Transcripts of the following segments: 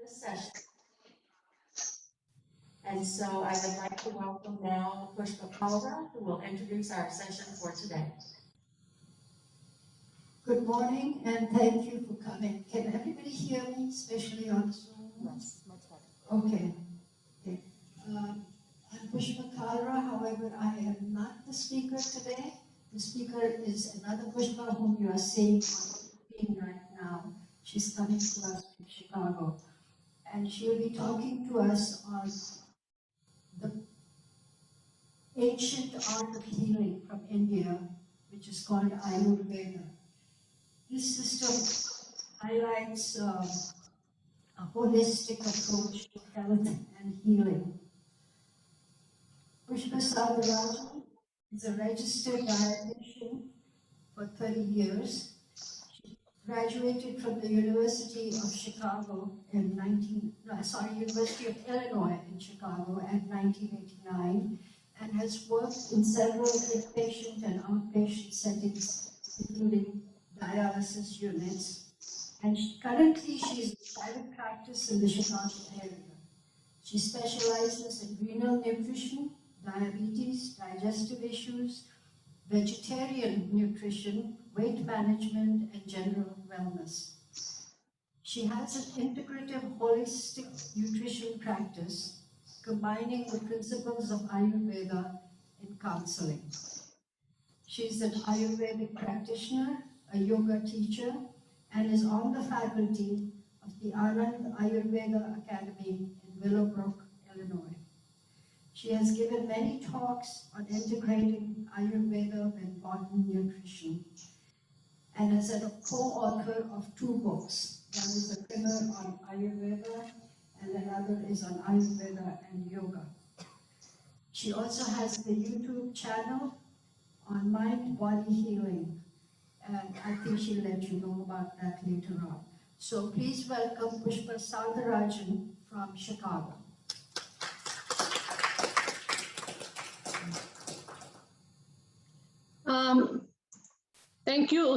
this session. And so I would like to welcome now Pushpa Kalra, who will introduce our session for today. Good morning, and thank you for coming. Can everybody hear me, especially on Zoom? Yes, much better. Okay. I'm Pushpa Kalra, however, I am not the speaker today. The speaker is another Pushpa whom you are seeing on screen right now. She's coming to us from Chicago. And she'll be talking to us on the ancient art of healing from India, which is called Ayurveda. This system highlights a holistic approach to health and healing. Pushpa Saudarajan is a registered dietitian for 30 years. She graduated from the University of Chicago in University of Illinois in Chicago in 1989, and has worked in several inpatient and outpatient settings, including dialysis units. And currently she's in private practice in the Chicago area. She specializes in renal nutrition, diabetes, digestive issues, vegetarian nutrition, weight management, and general wellness. She has an integrative holistic nutrition practice, combining the principles of Ayurveda in counseling. She's an Ayurvedic practitioner, a yoga teacher, and is on the faculty of the Anand Ayurveda Academy in Willowbrook, Illinois. She has given many talks on integrating Ayurveda with modern nutrition, and is a co-author of 2 books. One is a primer on Ayurveda, and another is on Ayurveda and yoga. She also has the YouTube channel on Mind Body Healing, and I think she'll let you know about that later on. So please welcome Pushpa Saudarajan from Chicago.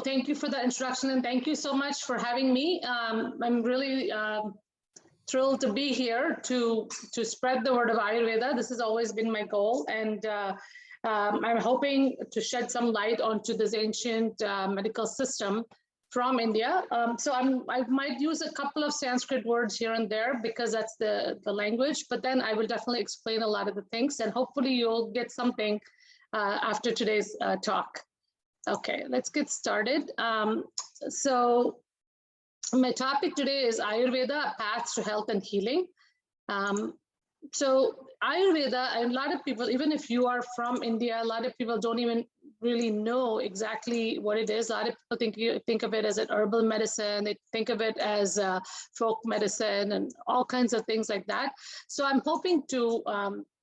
Thank you for the introduction, and thank you so much for having me. I'm really thrilled to be here to spread the word of Ayurveda. This has always been my goal, and I'm hoping to shed some light onto this ancient medical system from India. So I might use a couple of Sanskrit words here and there because that's the language, but then I will definitely explain a lot of the things, and hopefully you'll get something after today's talk. Okay, let's get started. So my topic today is Ayurveda, Paths to Health and Healing. So Ayurveda, and a lot of people, even if you are from India, a lot of people don't even really know exactly what it is. A lot of people think of it as an herbal medicine. They think of it as folk medicine and all kinds of things like that. So I'm hoping to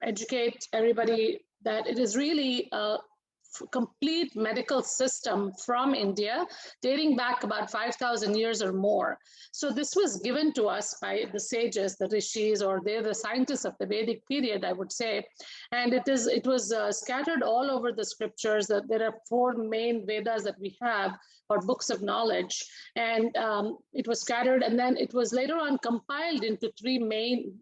educate everybody that it is really a complete medical system from India, dating back about 5,000 years or more. So this was given to us by the sages, the rishis, or they're the scientists of the Vedic period, I would say. And it was scattered all over the scriptures. There are 4 main Vedas that we have, or books of knowledge. And it was scattered, and then it was later on compiled into 3 main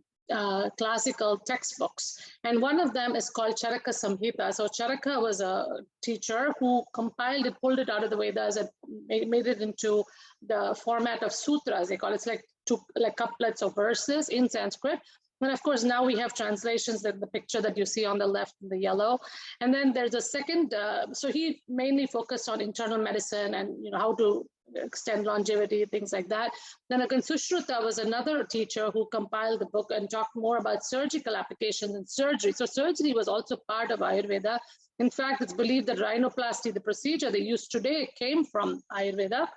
classical textbooks, and one of them is called Charaka Samhita. So Charaka was a teacher who compiled it, pulled it out of the Vedas, and made it into the format of sutras. They call it. It's like couplets of verses in Sanskrit. And of course, now we have translations, that the picture that you see on the left in the yellow. And then there's a second, so he mainly focused on internal medicine and how to extend longevity, things like that. Then again, Sushruta was another teacher who compiled the book and talked more about surgical applications and surgery. So surgery was also part of Ayurveda. In fact, it's believed that rhinoplasty, the procedure they use today, came from Ayurveda.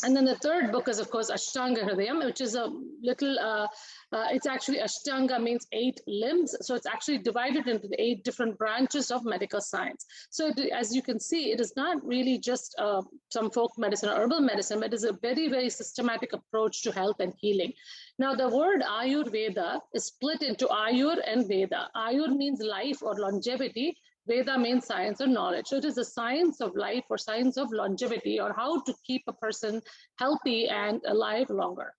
And then the third book is, of course, Ashtanga Hridayam, which is a little, it's actually Ashtanga means 8 limbs. So it's actually divided into the 8 different branches of medical science. So as you can see, it is not really just some folk medicine or herbal medicine, but it is a very, very systematic approach to health and healing. Now, the word Ayurveda is split into Ayur and Veda. Ayur means life or longevity. Veda means science or knowledge. So it is the science of life or science of longevity, or how to keep a person healthy and alive longer.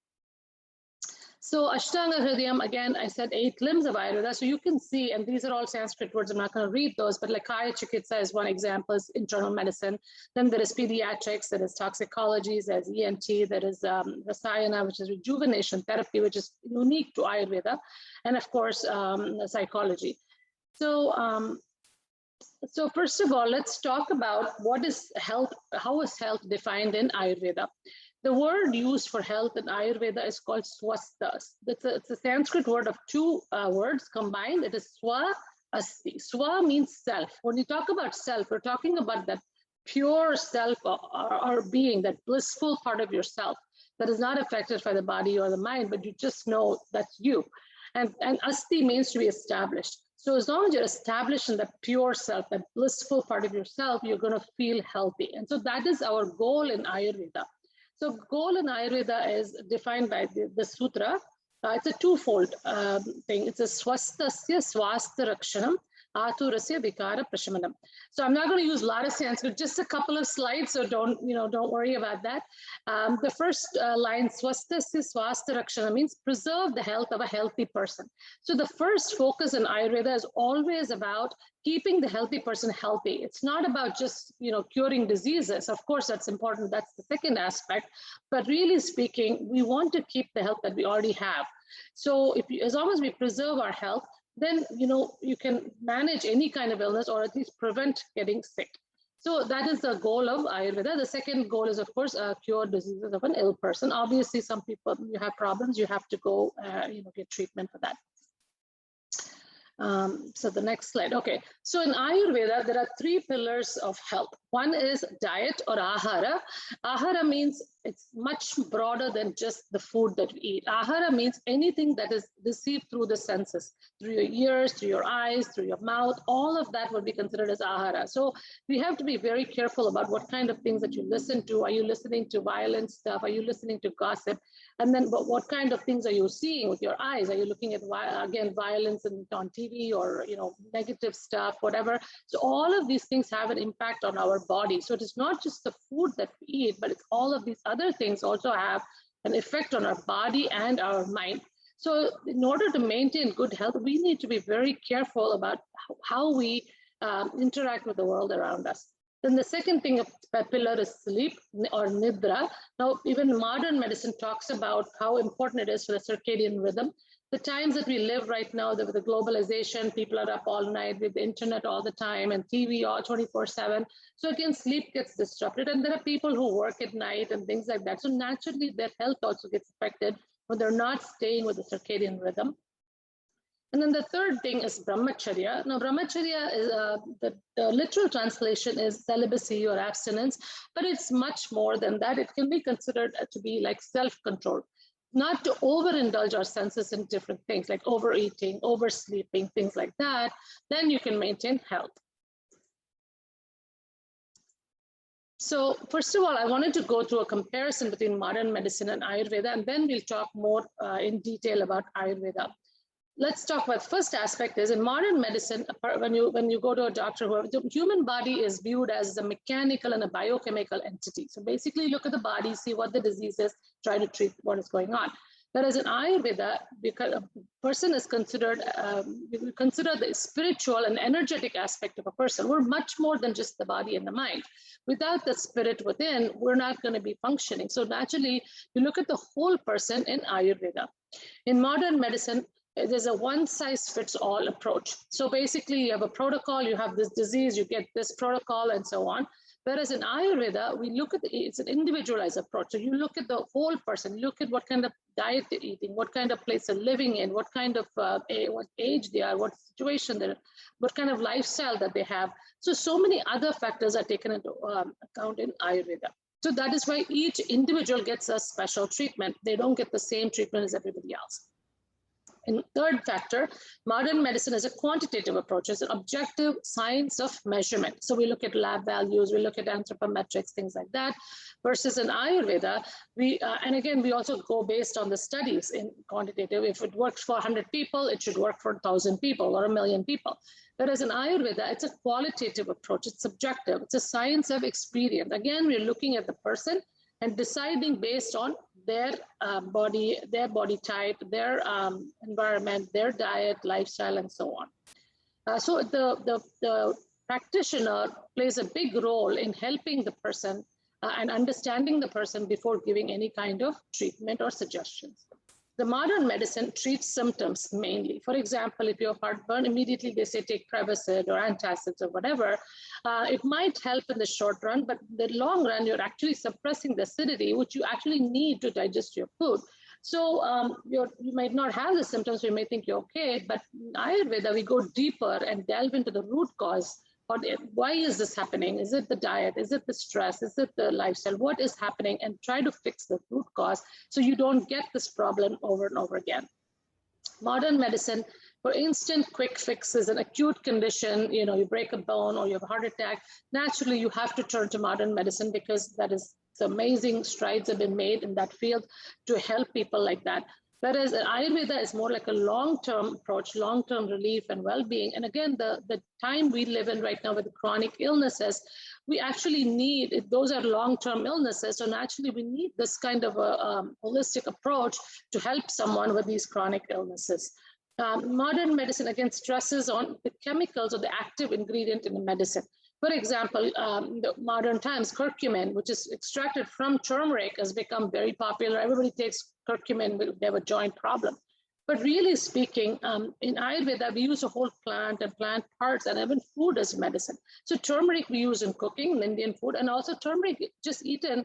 So Ashtanga Hridayam, again, I said 8 limbs of Ayurveda. So you can see, and these are all Sanskrit words, I'm not going to read those, but like Kaya Chikitsa is one example, is internal medicine. Then there is pediatrics, there is toxicology, there's ENT, there is Rasayana, which is rejuvenation therapy, which is unique to Ayurveda. And of course, psychology. So, so first of all, let's talk about what is health, how is health defined in Ayurveda. The word used for health in Ayurveda is called swastha. It's a Sanskrit word of 2 words combined. It is swa, asti. Swa means self. When you talk about self, we're talking about that pure self or being, that blissful part of yourself that is not affected by the body or the mind, but you just know that's you. And asti means to be established. So as long as you're established in that pure self, that blissful part of yourself, you're going to feel healthy. And so that is our goal in Ayurveda. So goal in Ayurveda is defined by the sutra. It's a twofold thing. It's a swastasya swastha rakshanam aturasya vikara prashamanam. So I'm not going to use a lot of Sanskrit, just a couple of slides, so don't worry about that. The first line, swastasya swastha rakshana, means preserve the health of a healthy person. So the first focus in Ayurveda is always about keeping the healthy person healthy. It's not about just curing diseases. Of course, that's important. That's the second aspect. But really speaking, we want to keep the health that we already have. So as long as we preserve our health, then you can manage any kind of illness or at least prevent getting sick. So that is the goal of Ayurveda. The second goal is, of course, cure diseases of an ill person. Obviously, some people, you have problems, you have to go get treatment for that. So the next slide. Okay, so in Ayurveda, there are 3 pillars of health. One is diet or ahara. Ahara means it's much broader than just the food that we eat. Ahara means anything that is received through the senses, through your ears, through your eyes, through your mouth. All of that would be considered as ahara. So we have to be very careful about what kind of things that you listen to. Are you listening to violent stuff? Are you listening to gossip? And then what kind of things are you seeing with your eyes? Are you looking at, again, violence on TV or negative stuff, whatever? So all of these things have an impact on our body. So it is not just the food that we eat, but it's all of these other things also have an effect on our body and our mind. So in order to maintain good health, we need to be very careful about how we interact with the world around us. Then the second thing, pillar is sleep or nidra. Now, even modern medicine talks about how important it is for the circadian rhythm. The times that we live right now, with the globalization, people are up all night with the internet all the time and TV all 24/7. So again, sleep gets disrupted. And there are people who work at night and things like that. So naturally, their health also gets affected when they're not staying with the circadian rhythm. And then the third thing is brahmacharya. Now, brahmacharya is the literal translation is celibacy or abstinence, but it's much more than that. It can be considered to be like self-control, not to overindulge our senses in different things like overeating, oversleeping, things like that. Then you can maintain health. So first of all, I wanted to go through a comparison between modern medicine and Ayurveda, and then we'll talk more in detail about Ayurveda. Let's talk about the first aspect is in modern medicine, when you go to a doctor, the human body is viewed as a mechanical and a biochemical entity. So basically look at the body, see what the disease is, try to treat what is going on. Whereas in Ayurveda, because a person is considered, we consider the spiritual and energetic aspect of a person. We're much more than just the body and the mind. Without the spirit within, we're not going to be functioning. So naturally, you look at the whole person in Ayurveda. In modern medicine, there's a one-size-fits-all approach. So basically, you have a protocol, you have this disease, you get this protocol, and so on. Whereas in Ayurveda, we look at it's an individualized approach. So you look at the whole person, look at what kind of diet they're eating, what kind of place they're living in, what kind of what age they are, what situation they're, what kind of lifestyle that they have. So many other factors are taken into account in Ayurveda. So that is why each individual gets a special treatment. They don't get the same treatment as everybody else. And third factor, modern medicine is a quantitative approach. It's an objective science of measurement. So we look at lab values, we look at anthropometrics, things like that. Versus in Ayurveda, and again, we also go based on the studies in quantitative. If it works for 100 people, it should work for 1,000 people or 1,000,000 people. Whereas in Ayurveda, it's a qualitative approach. It's subjective. It's a science of experience. Again, we're looking at the person and deciding based on their body type, their environment, their diet, lifestyle, and so on. So the practitioner plays a big role in helping the person and understanding the person before giving any kind of treatment or suggestions. The modern medicine treats symptoms mainly. For example, if you have heartburn, immediately they say take Prevacid or antacids or whatever. It might help in the short run, but in the long run, you're actually suppressing the acidity, which you actually need to digest your food. So you might not have the symptoms, you may think you're okay, but in Ayurveda, we go deeper and delve into the root cause. Why is this happening? Is it the diet? Is it the stress? Is it the lifestyle? What is happening? And try to fix the root cause so you don't get this problem over and over again. Modern medicine, for instant quick fixes, an acute condition, you break a bone or you have a heart attack, naturally you have to turn to modern medicine because that is amazing strides have been made in that field to help people like that. Whereas Ayurveda is more like a long-term approach, long-term relief and well-being. And again, the time we live in right now with chronic illnesses, we actually need, those are long-term illnesses. So naturally, we need this kind of a holistic approach to help someone with these chronic illnesses. Modern medicine, again, stresses on the chemicals or the active ingredient in the medicine. For example, the modern times, curcumin, which is extracted from turmeric, has become very popular. Everybody takes curcumin when they have a joint problem. But really speaking, in Ayurveda, we use a whole plant and plant parts and even food as medicine. So turmeric we use in cooking, in Indian food, and also turmeric just eaten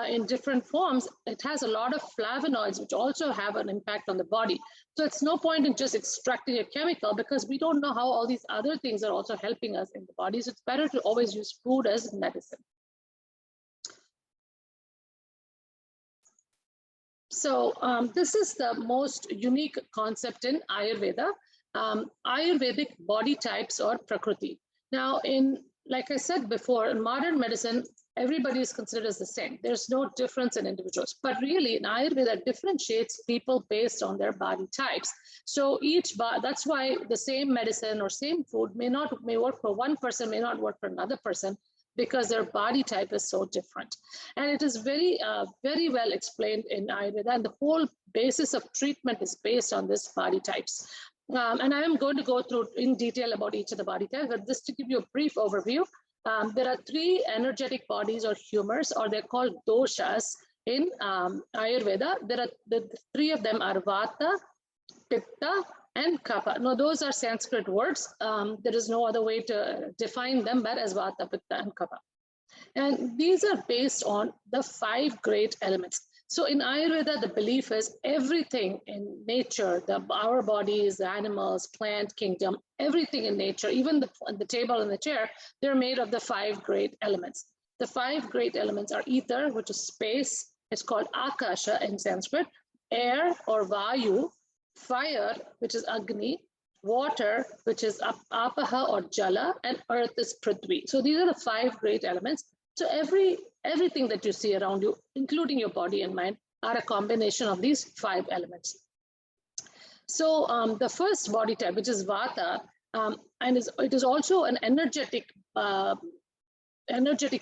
in different forms. It has a lot of flavonoids, which also have an impact on the body. So it's no point in just extracting a chemical because we don't know how all these other things are also helping us in the body. So it's better to always use food as medicine. So this is the most unique concept in Ayurveda, Ayurvedic body types or Prakriti. Now, like I said before, in modern medicine, everybody is considered as the same. There's no difference in individuals. But really, in Ayurveda, differentiates people based on their body types. So that's why the same medicine or same food may work for one person, may not work for another person, because their body type is so different. And it is very, very well explained in Ayurveda. And the whole basis of treatment is based on this body types. And I am going to go through in detail about each of the body types, but just to give you a brief overview, there are 3 energetic bodies or humors, or they're called doshas in Ayurveda. The 3 of them are Vata, Pitta, and Kapha. Now, those are Sanskrit words. There is no other way to define them but as Vata, Pitta, and Kapha. And these are based on the 5 great elements. So in Ayurveda, the belief is everything in nature, our bodies, the animals, plant kingdom, everything in nature, even the table and the chair, they're made of the 5 great elements. The 5 great elements are ether, which is space. It's called Akasha in Sanskrit, air or Vayu, fire, which is Agni, water, which is Apaha or Jala, and earth is Prithvi. So these are the 5 great elements. So everything that you see around you, including your body and mind, are a combination of these 5 elements. So the first body type, which is Vata, and it is also an energetic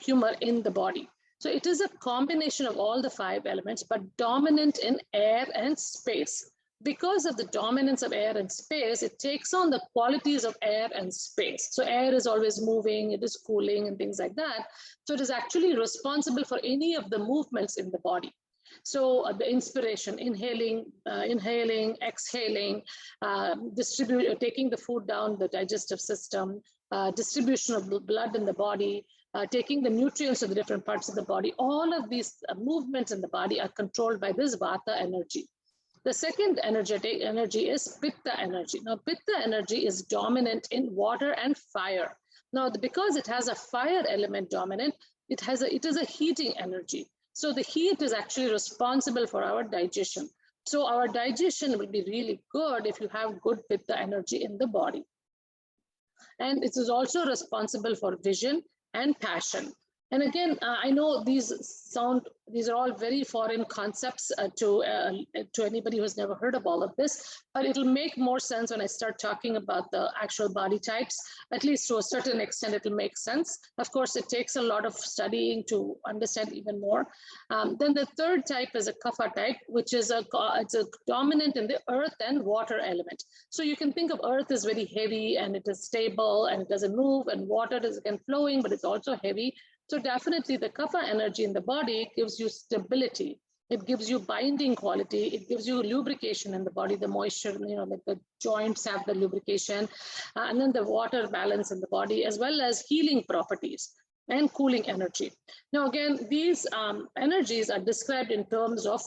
humor in the body. So it is a combination of all the 5 elements, but dominant in air and space. Because of the dominance of air and space, it takes on the qualities of air and space. So air is always moving, it is cooling and things like that. So it is actually responsible for any of the movements in the body. So the inspiration, inhaling, exhaling, taking the food down the digestive system, distribution of the blood in the body, taking the nutrients to the different parts of the body. All of these movements in the body are controlled by this Vata energy. The second energetic energy is Pitta energy. Now, Pitta energy is dominant in water and fire. Now, because it has a fire element dominant, it is a heating energy. So the heat is actually responsible for our digestion. So our digestion will be really good if you have good Pitta energy in the body. And it is also responsible for vision and passion. And again, I know these are all very foreign concepts to anybody who's never heard of all of this, but it'll make more sense when I start talking about the actual body types. At least to a certain extent, it'll make sense. Of course, it takes a lot of studying to understand even more. Then the third type is a Kapha type, which is it's a dominant in the earth and water element. So you can think of earth as very heavy and it is stable and it doesn't move, and water is again flowing, but it's also heavy. So definitely the Kapha energy in the body gives you stability. It gives you binding quality. It gives you lubrication in the body, the moisture, like the joints have the lubrication, and then the water balance in the body, as well as healing properties and cooling energy. Now, again, these energies are described in terms of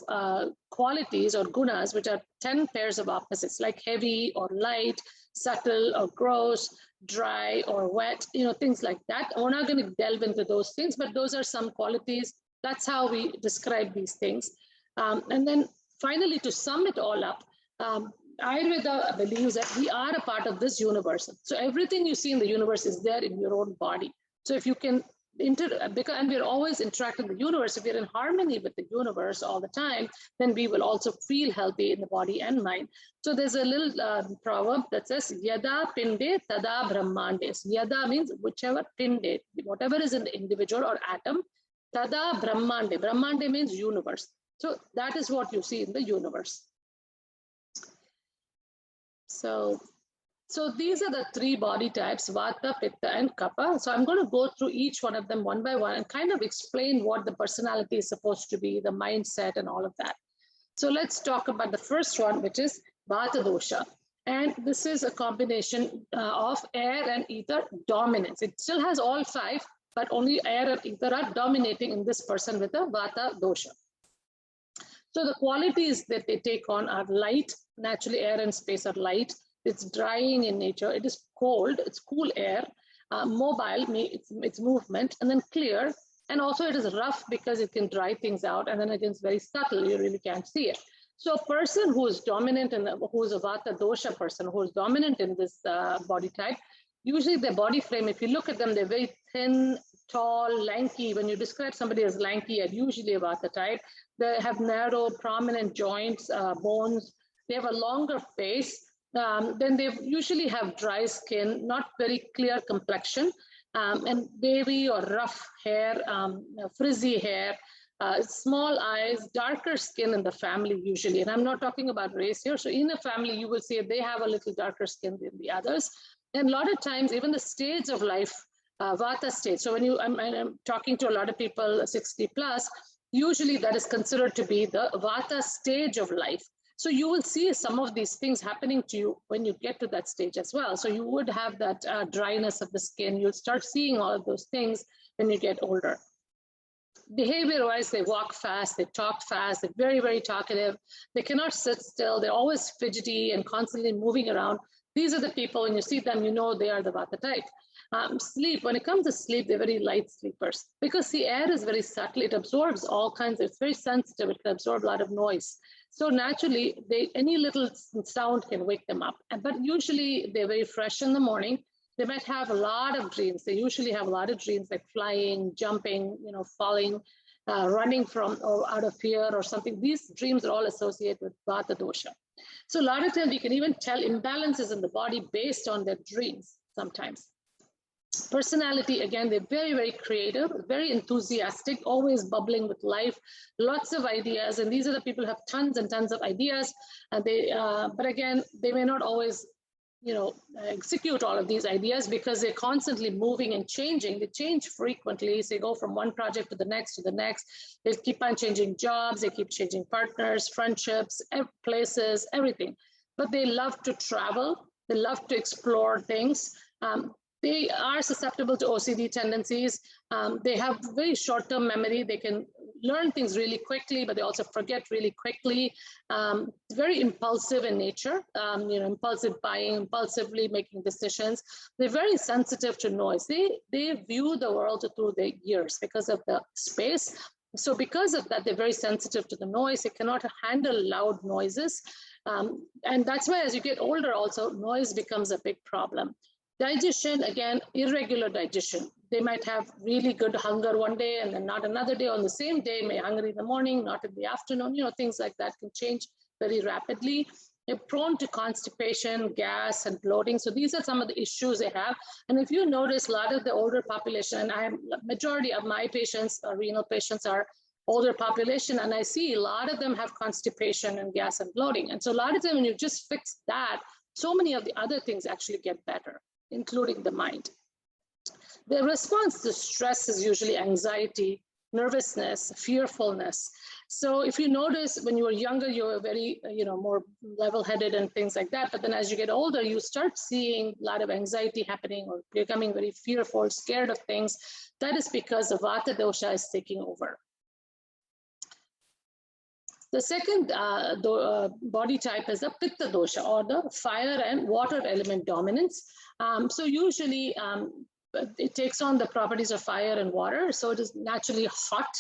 qualities or gunas, which are 10 pairs of opposites, like heavy or light, subtle or gross, dry or wet, things like that. We're not going to delve into those things, but those are some qualities. That's how we describe these things. And then finally, to sum it all up, Ayurveda believes that we are a part of this universe. So everything you see in the universe is there in your own body. So if you can and we're always interacting with the universe, if we're in harmony with the universe all the time, then we will also feel healthy in the body and mind. So there's a little proverb that says, Yada pinde tada brahmande. Yada means whichever pinde, whatever is in the individual or atom, tada brahmande. Brahmande means universe. So that is what you see in the universe. So these are the three body types, Vata, Pitta, and Kapha. So I'm going to go through each one of them one by one and kind of explain what the personality is supposed to be, the mindset, and all of that. So let's talk about the first one, which is Vata dosha. And this is a combination of air and ether dominance. It still has all five, but only air and ether are dominating in this person with a Vata dosha. So the qualities that they take on are light. Naturally, air and space are light. It's drying in nature. It is cold. It's cool air. Mobile, it's movement, and then clear. And also it is rough because it can dry things out. And then again, it's very subtle. You really can't see it. So a person who is dominant who is a Vata dosha person, who is dominant in this body type, usually their body frame, if you look at them, they're very thin, tall, lanky. When you describe somebody as lanky, usually a Vata type. They have narrow, prominent joints, bones. They have a longer face. Then they usually have dry skin, not very clear complexion, and wavy or rough hair, frizzy hair, small eyes, darker skin in the family usually. And I'm not talking about race here. So in a family, you will see they have a little darker skin than the others. And a lot of times, even the stage of life, Vata stage. So when I'm talking to a lot of people 60 plus, usually that is considered to be the Vata stage of life. So you will see some of these things happening to you when you get to that stage as well. So you would have that dryness of the skin. You'll start seeing all of those things when you get older. Behavior-wise, they walk fast, they talk fast, they're very, very talkative. They cannot sit still. They're always fidgety and constantly moving around. These are the people, when you see them, you know they are the Vata type. Sleep, when it comes to sleep, they're very light sleepers because the air is very subtle. It absorbs all kinds of, it's very sensitive. It can absorb a lot of noise. So naturally, any little sound can wake them up. But usually they're very fresh in the morning. They might have a lot of dreams. They usually have a lot of dreams like flying, jumping, falling, running from or out of fear or something. These dreams are all associated with Vata dosha. So a lot of times you can even tell imbalances in the body based on their dreams sometimes. Personality, again, they're very, very creative, very enthusiastic, always bubbling with life, lots of ideas. And these are the people who have tons and tons of ideas. And but again, they may not always, execute all of these ideas because they're constantly moving and changing. They change frequently. So they go from one project to the next to the next. They keep on changing jobs. They keep changing partners, friendships, places, everything. But they love to travel. They love to explore things. They are susceptible to OCD tendencies. They have very short-term memory. They can learn things really quickly, but they also forget really quickly. Very impulsive in nature, impulsive buying, impulsively making decisions. They're very sensitive to noise. They view the world through their ears because of the space. So because of that, they're very sensitive to the noise. They cannot handle loud noises. And that's why as you get older also, noise becomes a big problem. Digestion, again, irregular digestion. They might have really good hunger one day and then not another day. On the same day, may hungry in the morning, not in the afternoon. Things like that can change very rapidly. They're prone to constipation, gas, and bloating. So these are some of the issues they have. And if you notice, a lot of the older population, and majority of my patients, renal patients, are older population, and I see a lot of them have constipation and gas and bloating. And so a lot of them, when you just fix that, so many of the other things actually get better, including the mind. The response to stress is usually anxiety, nervousness, fearfulness. So if you notice, when you were younger, you were very, more level-headed and things like that. But then as you get older, you start seeing a lot of anxiety happening or becoming very fearful, scared of things. That is because the Vata dosha is taking over. The second body type is the Pitta dosha, or the fire and water element dominance. So usually it takes on the properties of fire and water. So it is naturally hot,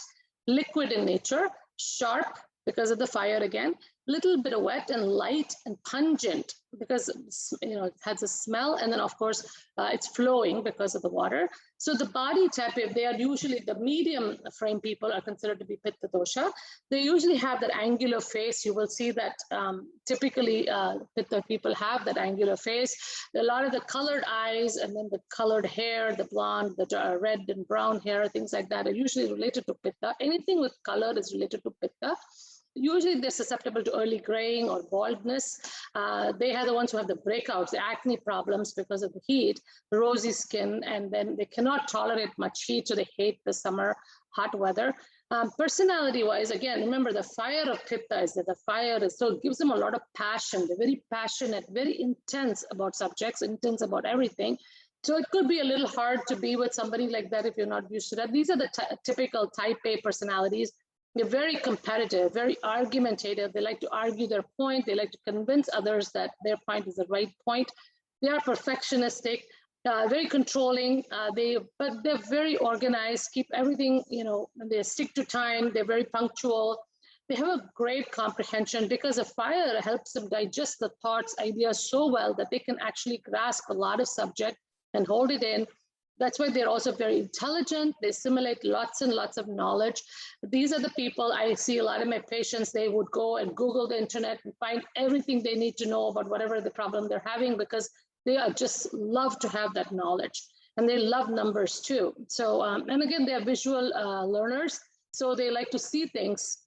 liquid in nature, sharp because of the fire again, little bit of wet, and light and pungent because it has a smell, and then of course it's flowing because of the water. So the body type, if they are usually the medium frame people, are considered to be Pitta dosha. They usually have that angular face. You will see that typically Pitta people have that angular face. A lot of the colored eyes, and then the colored hair, the blonde, the red and brown hair, things like that are usually related to Pitta. Anything with color is related to Pitta. Usually they're susceptible to early graying or baldness. They are the ones who have the breakouts, the acne problems because of the heat, the rosy skin, and then they cannot tolerate much heat, so they hate the summer hot weather. Personality-wise, again, remember the fire of Pitta is that the fire is, so it gives them a lot of passion. They're very passionate, very intense about subjects, intense about everything. So it could be a little hard to be with somebody like that if you're not used to that. These are the typical type A personalities. They're very competitive, very argumentative. They like to argue their point. They like to convince others that their point is the right point. They are perfectionistic, very controlling. But they're very organized, keep everything, they stick to time. They're very punctual. They have a great comprehension because the fire helps them digest the thoughts, ideas so well that they can actually grasp a lot of subject and hold it in. That's why they're also very intelligent. They assimilate lots and lots of knowledge. These are the people I see a lot of my patients, they would go and Google the internet and find everything they need to know about whatever the problem they're having, because they are just love to have that knowledge. And they love numbers too. So, and again, they're visual learners. So they like to see things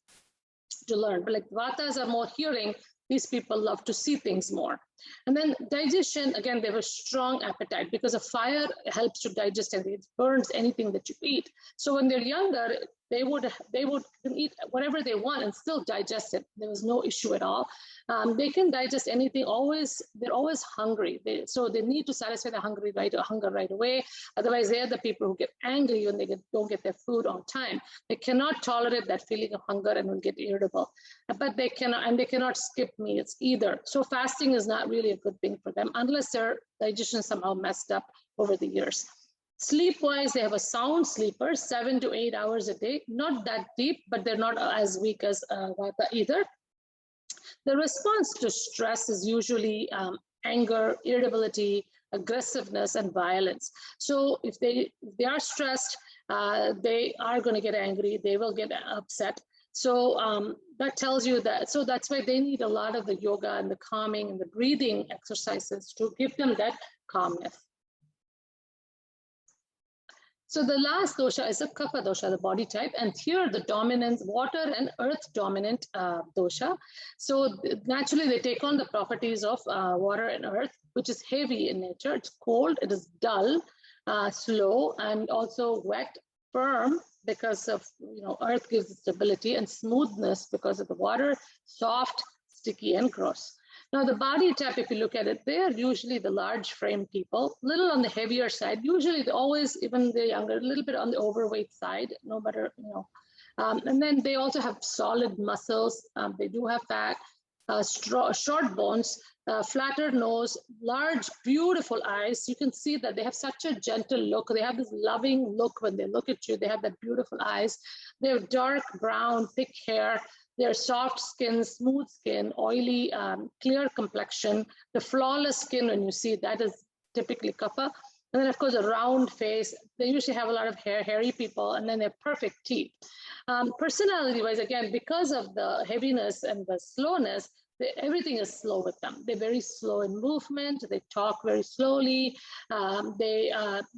to learn. But like Vatas are more hearing, these people love to see things more. And then digestion, again, they have a strong appetite because a fire helps to digest anything. It burns anything that you eat. So when they're younger, they would eat whatever they want and still digest it. There was no issue at all. They can digest anything. They're always hungry. So they need to satisfy the hunger right away. Otherwise, they're the people who get angry when they don't get their food on time. They cannot tolerate that feeling of hunger and will get irritable. But they cannot skip meals either. So fasting is not really a good thing for them unless their digestion somehow messed up over the years. Sleep-wise, they have a sound sleeper, 7 to 8 hours a day. Not that deep, but they're not as weak as Vata either. The response to stress is usually anger, irritability, aggressiveness, and violence. So if they are stressed, they are going to get angry. They will get upset. So that tells you that. So that's why they need a lot of the yoga and the calming and the breathing exercises to give them that calmness. So the last dosha is the Kapha dosha, the body type. And here the dominant, water and earth dominant dosha. So naturally they take on the properties of water and earth, which is heavy in nature. It's cold, it is dull, slow, and also wet, firm because of, earth gives stability, and smoothness because of the water, soft, sticky, and gross. Now, the body type, if you look at it, they are usually the large frame people, little on the heavier side, usually they always, even the younger, a little bit on the overweight side, no matter, and then they also have solid muscles. They do have fat, short bones, flatter nose, large, beautiful eyes. You can see that they have such a gentle look. They have this loving look when they look at you. They have that beautiful eyes. They have dark brown, thick hair. Their soft skin, smooth skin, oily, clear complexion, the flawless skin when you see that is typically Kapha. And then, of course, a round face. They usually have a lot of hair, hairy people, and then they have perfect teeth. Personality-wise, again, because of the heaviness and the slowness, everything is slow with them. They're very slow in movement. They talk very slowly. They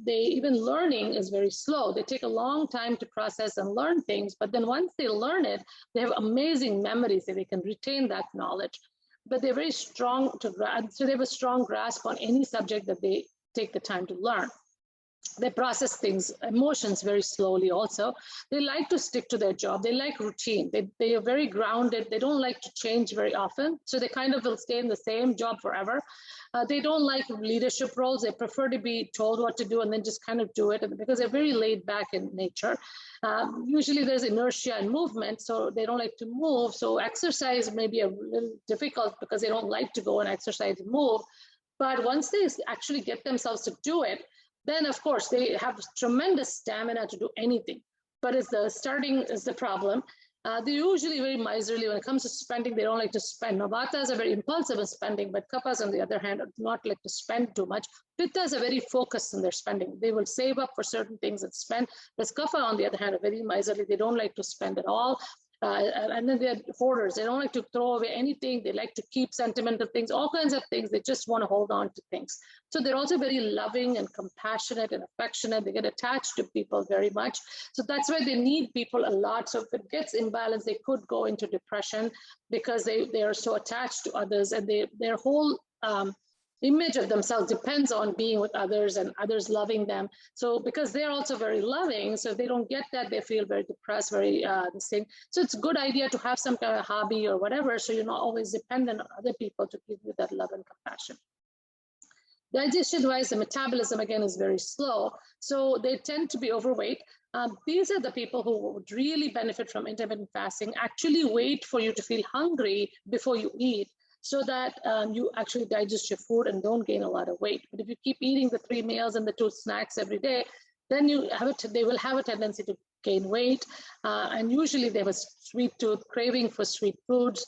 even learning is very slow. They take a long time to process and learn things, but then once they learn it, they have amazing memories that they can retain that knowledge. But they're very strong so they have a strong grasp on any subject that they take the time to learn. They process things, emotions very slowly also. They like to stick to their job. They like routine. They are very grounded. They don't like to change very often. So they kind of will stay in the same job forever. They don't like leadership roles. They prefer to be told what to do and then just kind of do it, because they're very laid back in nature. Usually there's inertia and movement, so they don't like to move. So exercise may be a little difficult because they don't like to go and exercise and move. But once they actually get themselves to do it, then of course they have tremendous stamina to do anything. But it's the starting is the problem. They're usually very miserly when it comes to spending. They don't like to spend. Now, Vatas are very impulsive in spending, but Kaphas, on the other hand, do not like to spend too much. Pittas are very focused in their spending. They will save up for certain things and spend. Whereas Kapha, on the other hand, are very miserly. They don't like to spend at all. And then they're hoarders. They don't like to throw away anything. They like to keep sentimental things, all kinds of things. They just want to hold on to things. So they're also very loving and compassionate and affectionate. They get attached to people very much. So that's why they need people a lot. So if it gets imbalanced, they could go into depression because they are so attached to others, and their whole image of themselves depends on being with others and others loving them. So because they're also very loving, so if they don't get that, they feel very depressed, very this thing. So it's a good idea to have some kind of hobby or whatever, so you're not always dependent on other people to give you that love and compassion. Digestion-wise, the metabolism, again, is very slow. So they tend to be overweight. These are the people who would really benefit from intermittent fasting. Actually wait for you to feel hungry before you eat, so that you actually digest your food and don't gain a lot of weight. But if you keep eating the 3 meals and the 2 snacks every day, then they will have a tendency to gain weight. And usually they have a sweet tooth, craving for sweet foods,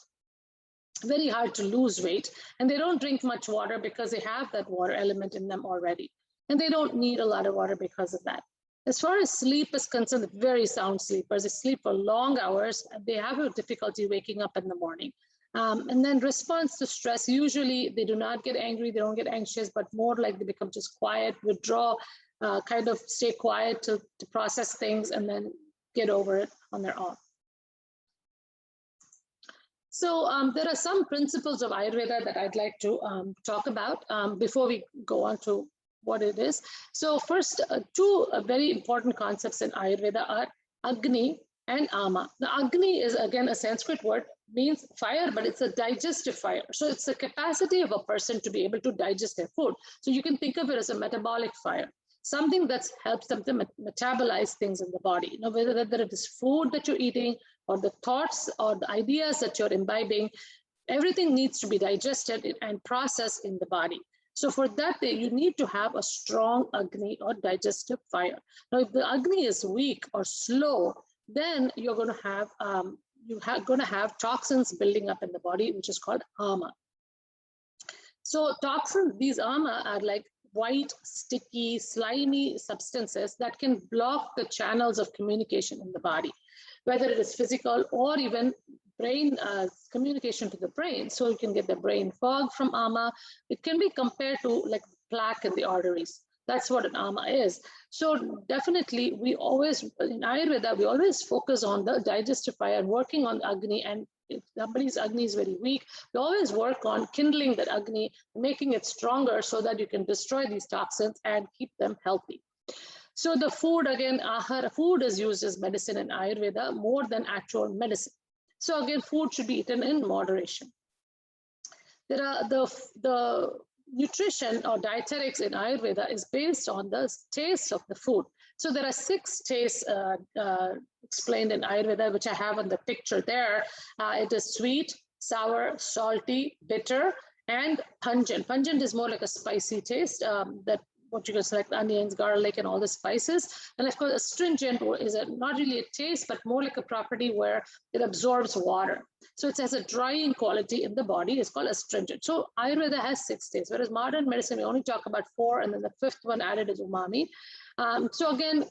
very hard to lose weight. And they don't drink much water because they have that water element in them already. And they don't need a lot of water because of that. As far as sleep is concerned, very sound sleepers. They sleep for long hours. And they have a difficulty waking up in the morning. And then response to stress, usually they do not get angry, they don't get anxious, but more like they become just quiet, withdraw, kind of stay quiet to process things and then get over it on their own. So there are some principles of Ayurveda that I'd like to talk about before we go on to what it is. So first, 2 very important concepts in Ayurveda are Agni and Ama. Now, Agni is, again, a Sanskrit word, means fire, but it's a digestive fire. So it's the capacity of a person to be able to digest their food. So you can think of it as a metabolic fire, something that helps them to metabolize things in the body. You know, whether it is food that you're eating or the thoughts or the ideas that you're imbibing, everything needs to be digested and processed in the body. So for that, you need to have a strong Agni or digestive fire. Now, if the Agni is weak or slow, then you're going to have toxins building up in the body, which is called Ama. So toxins, these Ama are like white, sticky, slimy substances that can block the channels of communication in the body, whether it is physical or even brain communication to the brain. So you can get the brain fog from Ama. It can be compared to like plaque in the arteries. That's what an Ama is. So definitely, we always, in Ayurveda, we always focus on the digestive fire and working on Agni. And if somebody's Agni is very weak, we always work on kindling that Agni, making it stronger so that you can destroy these toxins and keep them healthy. So the food, again, ahara, food is used as medicine in Ayurveda more than actual medicine. So again, food should be eaten in moderation. There are the nutrition or dietetics in Ayurveda is based on the taste of the food. So there are 6 tastes explained in Ayurveda, which I have on the picture there. It is sweet, sour, salty, bitter, and pungent. Pungent is more like a spicy taste that what you can select, onions, garlic, and all the spices. And of course, astringent is not really a taste, but more like a property where it absorbs water. So it has a drying quality in the body. It's called astringent. So Ayurveda has 6 tastes, whereas modern medicine, we only talk about 4, and then the 5th one added is umami. So again,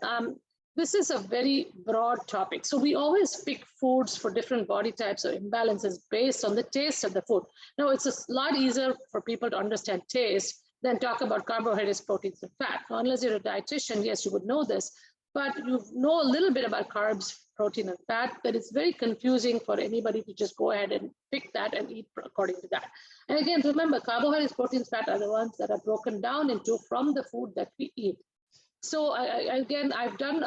this is a very broad topic. So we always pick foods for different body types or imbalances based on the taste of the food. Now, it's a lot easier for people to understand taste than talk about carbohydrates, proteins, and fat. Now, unless you're a dietitian, yes, you would know this, but you know a little bit about carbs, protein, and fat, but it's very confusing for anybody to just go ahead and pick that and eat according to that. And again, remember, carbohydrates, proteins, fat are the ones that are broken down into from the food that we eat. So again, I've done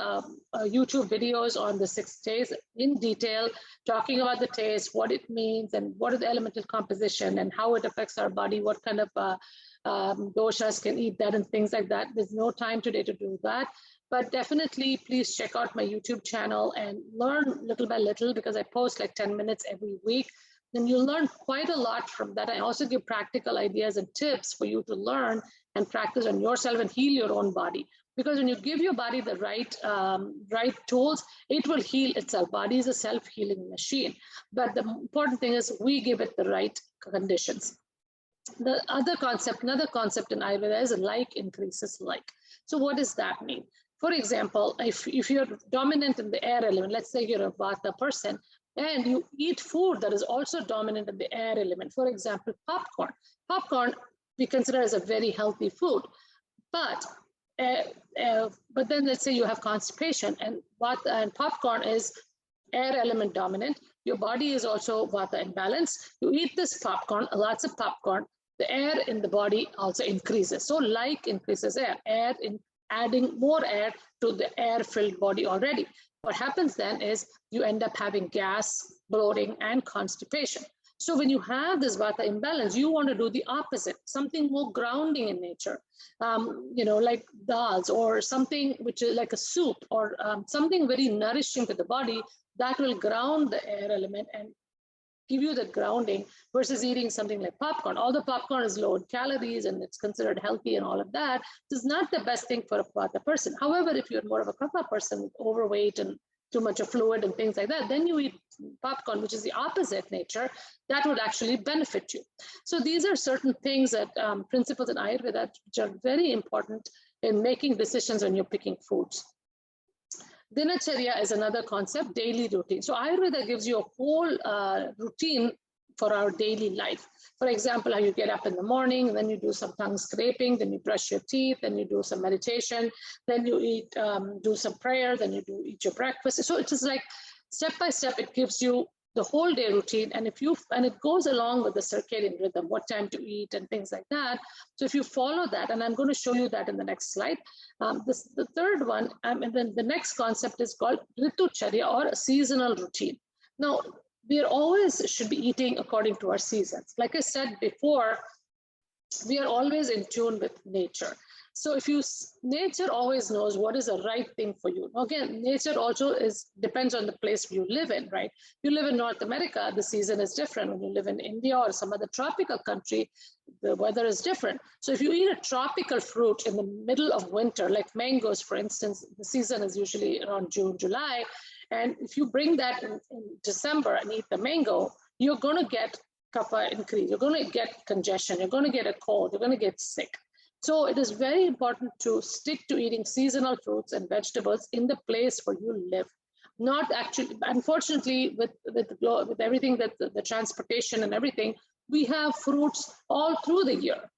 YouTube videos on the 6 days in detail, talking about the taste, what it means, and what is the elemental composition, and how it affects our body, what kind of doshas can eat that, and things like that. There's no time today to do that. But definitely, please check out my YouTube channel and learn little by little, because I post like 10 minutes every week. Then you'll learn quite a lot from that. I also give practical ideas and tips for you to learn and practice on yourself and heal your own body. Because when you give your body the right tools, it will heal itself. Body is a self-healing machine. But the important thing is we give it the right conditions. Another concept in Ayurveda is like increases like. So what does that mean? For example, if you're dominant in the air element, let's say you're a Vata person, and you eat food that is also dominant in the air element. For example, popcorn. Popcorn we consider as a very healthy food, but then let's say you have constipation, and popcorn is air element dominant. Your body is also Vata imbalanced. You eat this popcorn, lots of popcorn, the air in the body also increases. So like increases air in adding more air to the air-filled body already. What happens then is you end up having gas, bloating, and constipation. So when you have this Vata imbalance, you want to do the opposite, something more grounding in nature, like dals, or something which is like a soup, or something very nourishing to the body that will ground the air element and give you the grounding, versus eating something like popcorn. Although popcorn is low in calories and it's considered healthy and all of that, it's not the best thing for a Vata person. However, if you're more of a Kapha person, overweight and too much of fluid and things like that, then you eat popcorn, which is the opposite nature, that would actually benefit you. So these are certain things that principles in Ayurveda which are very important in making decisions when you're picking foods. Dinacharya is another concept, daily routine. So Ayurveda gives you a whole routine for our daily life. For example, how you get up in the morning, then you do some tongue scraping, then you brush your teeth, then you do some meditation, then you eat, do some prayer, then you eat your breakfast. So it's just like step by step, it gives you the whole day routine, and it goes along with the circadian rhythm, what time to eat and things like that. So if you follow that, and I'm going to show you that in the next slide. The third one, and then the next concept is called Ritucharya, or a seasonal routine. Now, we always should be eating according to our seasons. Like I said before, we are always in tune with nature. So nature always knows what is the right thing for you. Again, nature also depends on the place you live in, right? You live in North America, the season is different. When you live in India or some other tropical country, the weather is different. So if you eat a tropical fruit in the middle of winter, like mangoes, for instance, the season is usually around June, July. And if you bring that in December and eat the mango, you're going to get kapha increase. You're going to get congestion. You're going to get a cold. You're going to get sick. So it is very important to stick to eating seasonal fruits and vegetables in the place where you live. Not actually, unfortunately, with everything that the transportation and everything, we have fruits all through the year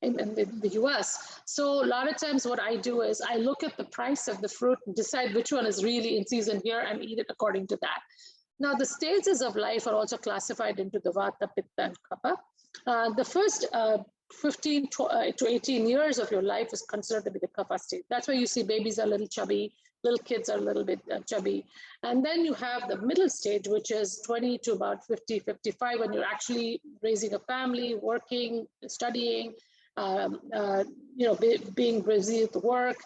in the US. So a lot of times what I do is I look at the price of the fruit and decide which one is really in season here and eat it according to that. Now, the stages of life are also classified into the Vata, Pitta, and Kapha. The first 15 to 18 years of your life is considered to be the Kapha stage. That's why you see babies are a little chubby, little kids are a little bit chubby. And then you have the middle stage, which is 20 to about 50, 55, when you're actually raising a family, working, studying, being busy with work.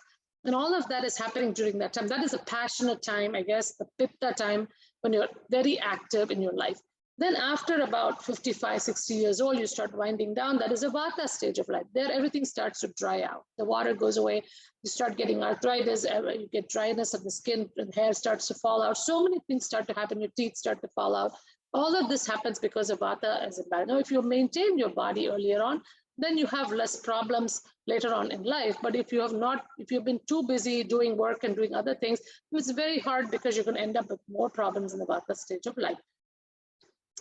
And all of that is happening during that time. That is a passionate time, I guess, the Pitta time, when you're very active in your life. Then after about 55, 60 years old, you start winding down. That is a Vata stage of life. There, everything starts to dry out. The water goes away. You start getting arthritis. You get dryness of the skin, and hair starts to fall out. So many things start to happen. Your teeth start to fall out. All of this happens because of Vata as a balance. Now, if you maintain your body earlier on, then you have less problems later on in life. But if you have not, if you've been too busy doing work and doing other things, it's very hard because you're going to end up with more problems in the Vata stage of life.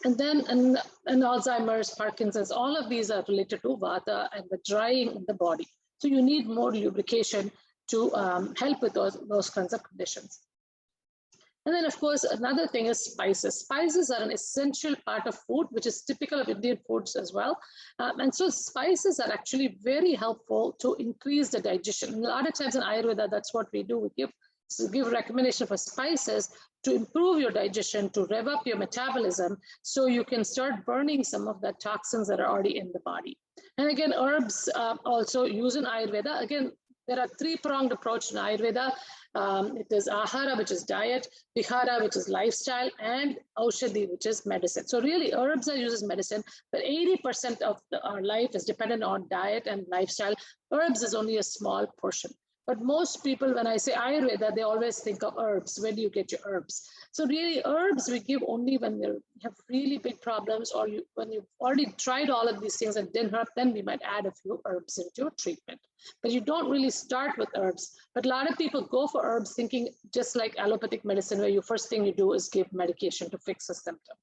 And then and Alzheimer's, Parkinson's, all of these are related to Vata and the drying in the body. So you need more lubrication to help with those kinds of conditions. And then, of course, another thing is spices. Spices are an essential part of food, which is typical of Indian foods as well. And so spices are actually very helpful to increase the digestion. And a lot of times in Ayurveda, that's what we do. We give recommendation for spices to improve your digestion, to rev up your metabolism, so you can start burning some of the toxins that are already in the body. And again, herbs also used in Ayurveda. Again, there are three-pronged approach in Ayurveda. It is ahara, which is diet, vihara, which is lifestyle, and aushadhi, which is medicine. So really, herbs are used as medicine, but 80% of our life is dependent on diet and lifestyle. Herbs is only a small portion. But most people, when I say Ayurveda, they always think of herbs. Where do you get your herbs? So really, herbs we give only when you have really big problems, or when you've already tried all of these things and didn't help, then we might add a few herbs into your treatment. But you don't really start with herbs. But a lot of people go for herbs thinking just like allopathic medicine, where first thing you do is give medication to fix a symptom.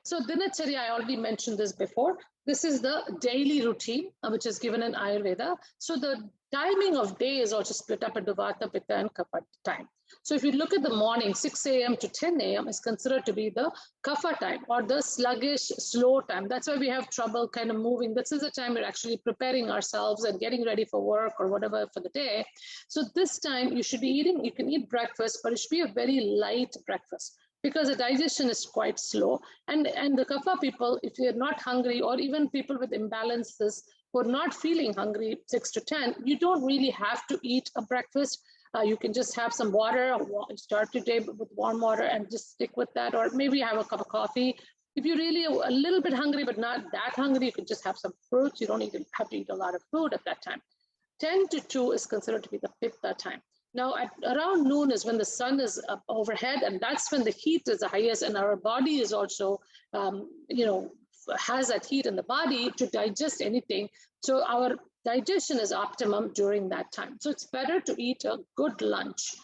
So dinacharya, I already mentioned this before. This is the daily routine, which is given in Ayurveda. So the timing of day is also split up into Vata, Pitta, and Kapha time. So if you look at the morning, 6 a.m. to 10 a.m. is considered to be the Kapha time, or the sluggish, slow time. That's why we have trouble kind of moving. This is the time we're actually preparing ourselves and getting ready for work or whatever for the day. So this time you should be eating, you can eat breakfast, but it should be a very light breakfast, because the digestion is quite slow. And the Kapha people, if you're not hungry, or even people with imbalances who are not feeling hungry 6 to 10, you don't really have to eat a breakfast. You can just have some water, start your day with warm water and just stick with that, or maybe have a cup of coffee. If you're really a little bit hungry, but not that hungry, you can just have some fruits. You don't even have to eat a lot of food at that time. 10 to 2 is considered to be the Pitta time. Now, at around noon is when the sun is up overhead, and that's when the heat is the highest, and our body is also, has that heat in the body to digest anything. So our digestion is optimum during that time. So it's better to eat a good lunch.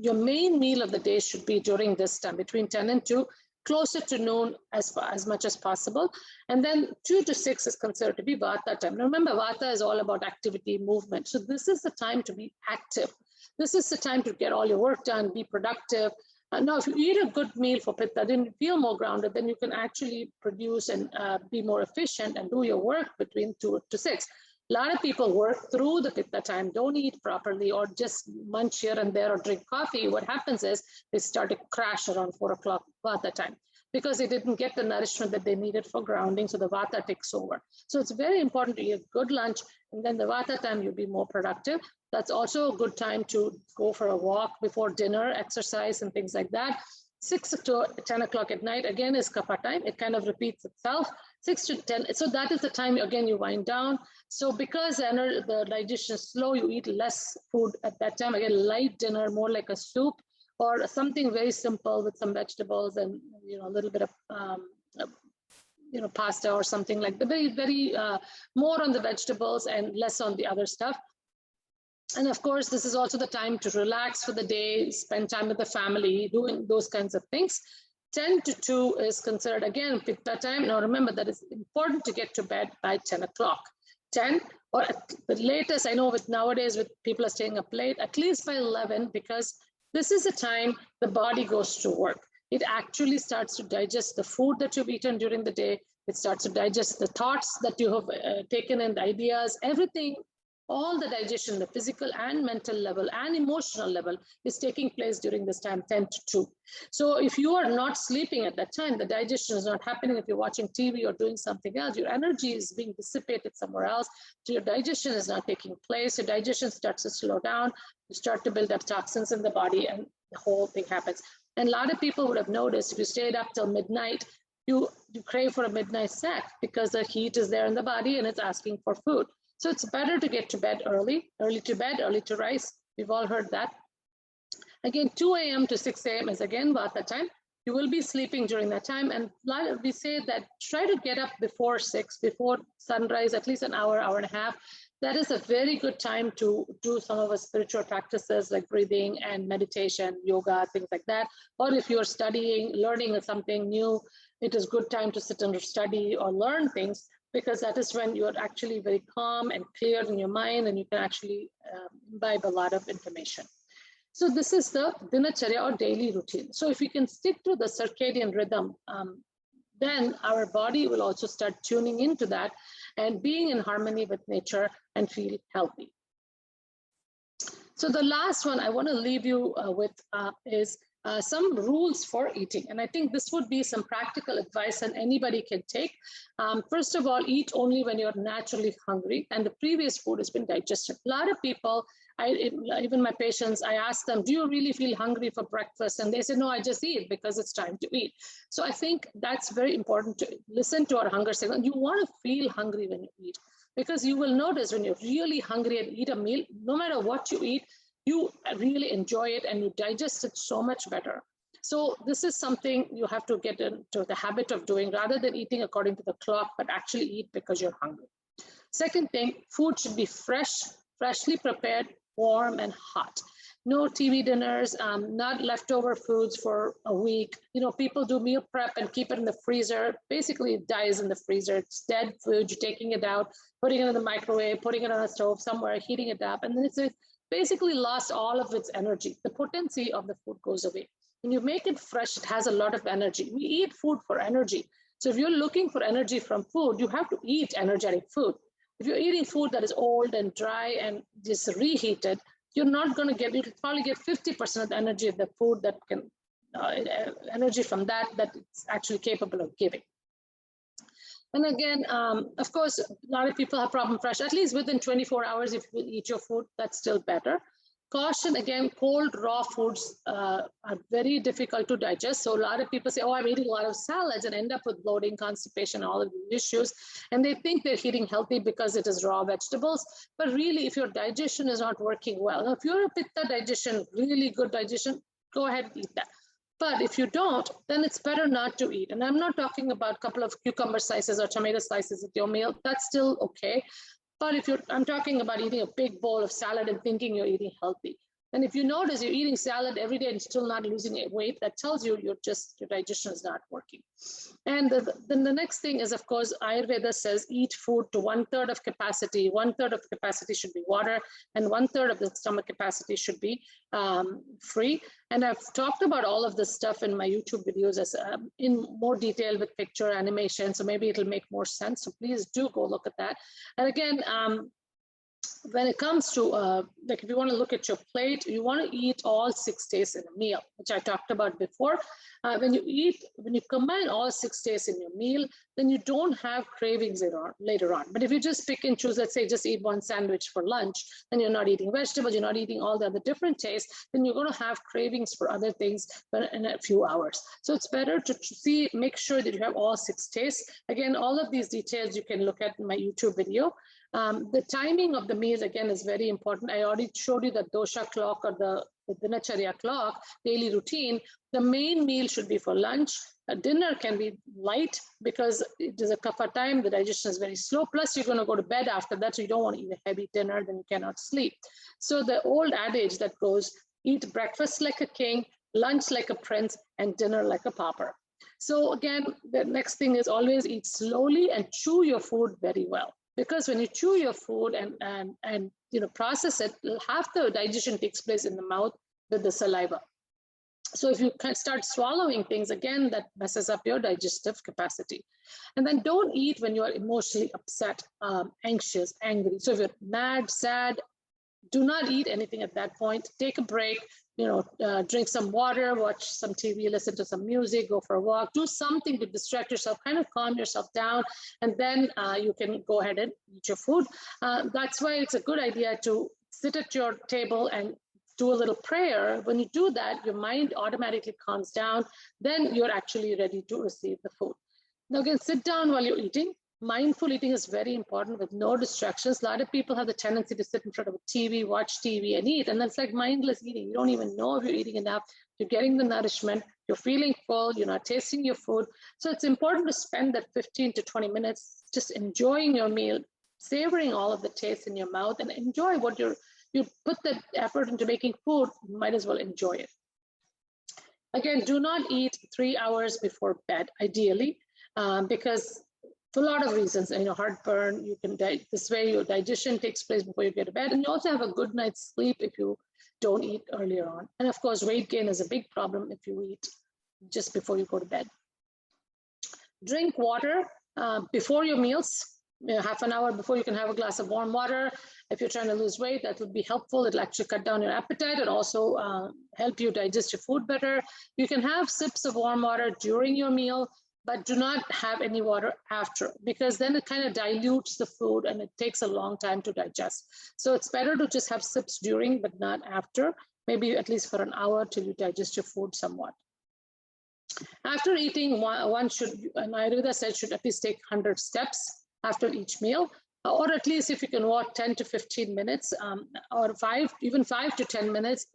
Your main meal of the day should be during this time, between 10 and 2, closer to noon as much as possible. And then 2 to 6 is considered to be Vata time. Now remember, Vata is all about activity, movement. So this is the time to be active. This is the time to get all your work done, be productive. Now, if you eat a good meal for Pitta, then you feel more grounded, then you can actually produce and be more efficient and do your work between 2 to 6. A lot of people work through the Pitta time, don't eat properly, or just munch here and there or drink coffee. What happens is they start to crash around 4 o'clock Vata time, because they didn't get the nourishment that they needed for grounding, so the Vata takes over. So it's very important to eat a good lunch, and then the Vata time you'll be more productive. That's also a good time to go for a walk before dinner, exercise and things like that. 6 to 10 o'clock at night, again, is Kapha time. It kind of repeats itself, 6 to 10. So that is the time, again, you wind down. So because the digestion is slow, you eat less food at that time. Again, light dinner, more like a soup, or something very simple with some vegetables and a little bit of pasta or something like that. Very, very more on the vegetables and less on the other stuff. And of course, this is also the time to relax for the day, spend time with the family, doing those kinds of things. 10 to 2 is considered, again, Pitta time. Now remember that it's important to get to bed by 10 o'clock. 10, or at the latest, I know nowadays with people are staying up late, at least by 11, because this is the time the body goes to work. It actually starts to digest the food that you've eaten during the day. It starts to digest the thoughts that you have taken in, the ideas, everything. All the digestion, the physical and mental level and emotional level, is taking place during this time, 10 to 2. So if you are not sleeping at that time, the digestion is not happening. If you're watching TV or doing something else, your energy is being dissipated somewhere else. So your digestion is not taking place. Your digestion starts to slow down. You start to build up toxins in the body, and the whole thing happens. And a lot of people would have noticed if you stayed up till midnight, you crave for a midnight snack because the heat is there in the body and it's asking for food. So it's better to get to bed early to bed, early to rise. We've all heard that. Again, 2 a.m. to 6 a.m. is again Vata time. You will be sleeping during that time. And we say that try to get up before 6, before sunrise, at least an hour, hour and a half. That is a very good time to do some of our spiritual practices like breathing and meditation, yoga, things like that. Or if you're studying, learning something new, it is good time to sit and study or learn things, because that is when you're actually very calm and clear in your mind and you can actually imbibe a lot of information. So this is the dinacharya or daily routine. So if we can stick to the circadian rhythm, then our body will also start tuning into that and being in harmony with nature and feel healthy. So the last one I want to leave you with is some rules for eating. And I think this would be some practical advice that anybody can take. First of all, eat only when you're naturally hungry and the previous food has been digested. A lot of people, even my patients, I ask them, do you really feel hungry for breakfast? And they say, no, I just eat because it's time to eat. So I think that's very important to listen to our hunger signal. You want to feel hungry when you eat, because you will notice when you're really hungry and eat a meal, no matter what you eat, you really enjoy it and you digest it so much better. So this is something you have to get into the habit of doing, rather than eating according to the clock, but actually eat because you're hungry. Second thing, food should be fresh, freshly prepared, warm and hot. No TV dinners, not leftover foods for a week. You know, people do meal prep and keep it in the freezer. Basically, it dies in the freezer. It's dead food. You're taking it out, putting it in the microwave, putting it on a stove somewhere, heating it up, and then it's basically lost all of its energy. The potency of the food goes away. When you make it fresh, it has a lot of energy. We eat food for energy. So if you're looking for energy from food, you have to eat energetic food. If you're eating food that is old and dry and just reheated, you're not going to get, you'll probably get 50% of the energy of the food that can, energy from that it's actually capable of giving. And again, of course, a lot of people have problem fresh, at least within 24 hours, if you eat your food, that's still better. Caution, again, cold, raw foods are very difficult to digest. So a lot of people say, oh, I'm eating a lot of salads and end up with bloating, constipation, all of these issues. And they think they're eating healthy because it is raw vegetables. But really, if your digestion is not working well, now, if you're a Pitta digestion, really good digestion, go ahead and eat that. But if you don't, then it's better not to eat. And I'm not talking about a couple of cucumber slices or tomato slices at your meal. That's still okay. But if I'm talking about eating a big bowl of salad and thinking you're eating healthy. And if you notice you're eating salad every day and still not losing weight, that tells you your digestion is not working. And then the next thing is, of course, Ayurveda says eat food to 1/3 of capacity. 1/3 of capacity should be water, and 1/3 of the stomach capacity should be free. And I've talked about all of this stuff in my YouTube videos as in more detail with picture animation. So maybe it'll make more sense. So please do go look at that. And again, when it comes to, like if you want to look at your plate, you want to eat all 6 days in a meal, which I talked about before. When you combine all 6 days in your meal, then you don't have cravings later on. But if you just pick and choose, let's say just eat one sandwich for lunch, then you're not eating vegetables, you're not eating all the other different tastes, then you're going to have cravings for other things in a few hours. So it's better to make sure that you have all 6 days. Again, all of these details you can look at in my YouTube video. The timing of the meals, again, is very important. I already showed you the dosha clock or the dinacharya clock, daily routine. The main meal should be for lunch. A dinner can be light because it is a kapha time. The digestion is very slow. Plus, you're going to go to bed after that, so you don't want to eat a heavy dinner, then you cannot sleep. So the old adage that goes, eat breakfast like a king, lunch like a prince, and dinner like a pauper. So again, the next thing is always eat slowly and chew your food very well. Because when you chew your food and process it, half the digestion takes place in the mouth with the saliva. So if you can start swallowing things, again, that messes up your digestive capacity. And then don't eat when you are emotionally upset, anxious, angry. So if you're mad, sad, do not eat anything at that point. Take a break, drink some water, watch some TV, listen to some music, go for a walk, do something to distract yourself, kind of calm yourself down, and then you can go ahead and eat your food. That's why it's a good idea to sit at your table and do a little prayer. When you do that, your mind automatically calms down. Then you're actually ready to receive the food. Now again, sit down while you're eating. Mindful eating is very important with no distractions. A lot of people have the tendency to sit in front of a TV, watch TV and eat. And that's like mindless eating. You don't even know if you're eating enough. You're getting the nourishment. You're feeling full. You're not tasting your food. So it's important to spend that 15 to 20 minutes just enjoying your meal, savoring all of the taste in your mouth, and enjoy what you put the effort into making food. You might as well enjoy it. Again, do not eat 3 hours before bed, ideally, because for a lot of reasons, heartburn, this way your digestion takes place before you get to bed, and you also have a good night's sleep if you don't eat earlier on. And of course, weight gain is a big problem if you eat just before you go to bed. Drink water before your meals, half an hour before you can have a glass of warm water. If you're trying to lose weight, that would be helpful. It'll actually cut down your appetite and also help you digest your food better. You can have sips of warm water during your meal, but do not have any water after, because then it kind of dilutes the food and it takes a long time to digest. So it's better to just have sips during, but not after, maybe at least for an hour till you digest your food somewhat. After eating, one should, and Ayurveda said, should at least take 100 steps after each meal, or at least if you can walk 10 to 15 minutes, or even 5 to 10 minutes,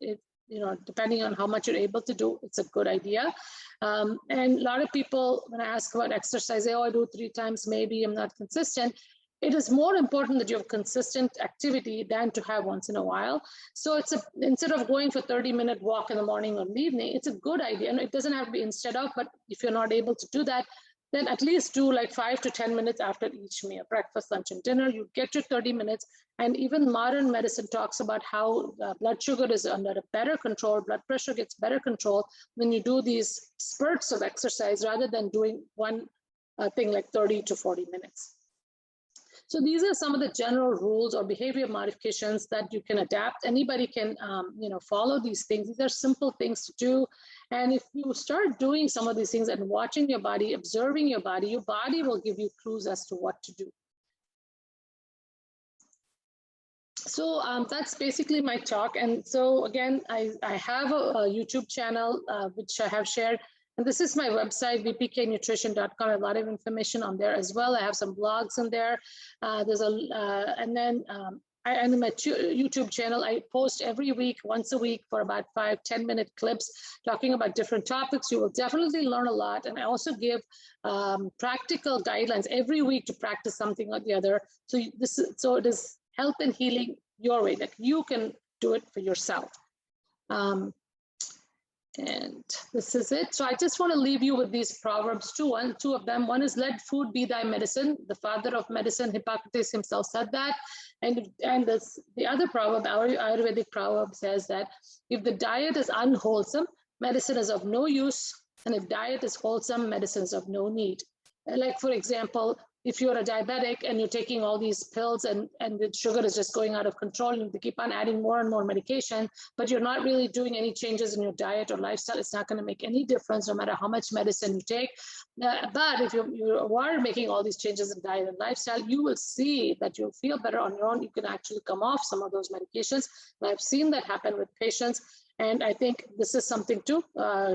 depending on how much you're able to do, it's a good idea. And a lot of people, when I ask about exercise, they, I do 3 times, maybe I'm not consistent. It is more important that you have consistent activity than to have once in a while. So instead of going for 30-minute walk in the morning or in the evening, it's a good idea. And it doesn't have to be instead of, but if you're not able to do that, then at least do like 5 to 10 minutes after each meal, breakfast, lunch, and dinner. You get your 30 minutes. And even modern medicine talks about how blood sugar is under a better control, blood pressure gets better control when you do these spurts of exercise rather than doing one thing like 30 to 40 minutes. So these are some of the general rules or behavior modifications that you can adapt. Anybody can, follow these things. These are simple things to do. And if you start doing some of these things and watching your body, observing your body will give you clues as to what to do. So that's basically my talk. And so again, I have a YouTube channel, which I have shared. And this is my website, vpknutrition.com. I have a lot of information on there as well. I have some blogs in there. And in my YouTube channel, I post every week, once a week, for about 5-10 minute clips talking about different topics. You will definitely learn a lot. And I also give practical guidelines every week to practice something or the other. So it is health and healing your way, that you can do it for yourself. And this is it. So I just want to leave you with these proverbs, two of them. One is, let food be thy medicine. The father of medicine, Hippocrates himself, said that. And the other proverb, our Ayurvedic proverb, says that if the diet is unwholesome, medicine is of no use. And if diet is wholesome, medicine is of no need. Like, for example, if you're a diabetic and you're taking all these pills and the sugar is just going out of control, you keep on adding more and more medication, but you're not really doing any changes in your diet or lifestyle, it's not going to make any difference no matter how much medicine you take. But if you are making all these changes in diet and lifestyle, you will see that you'll feel better on your own. You can actually come off some of those medications. And I've seen that happen with patients. And I think this is something to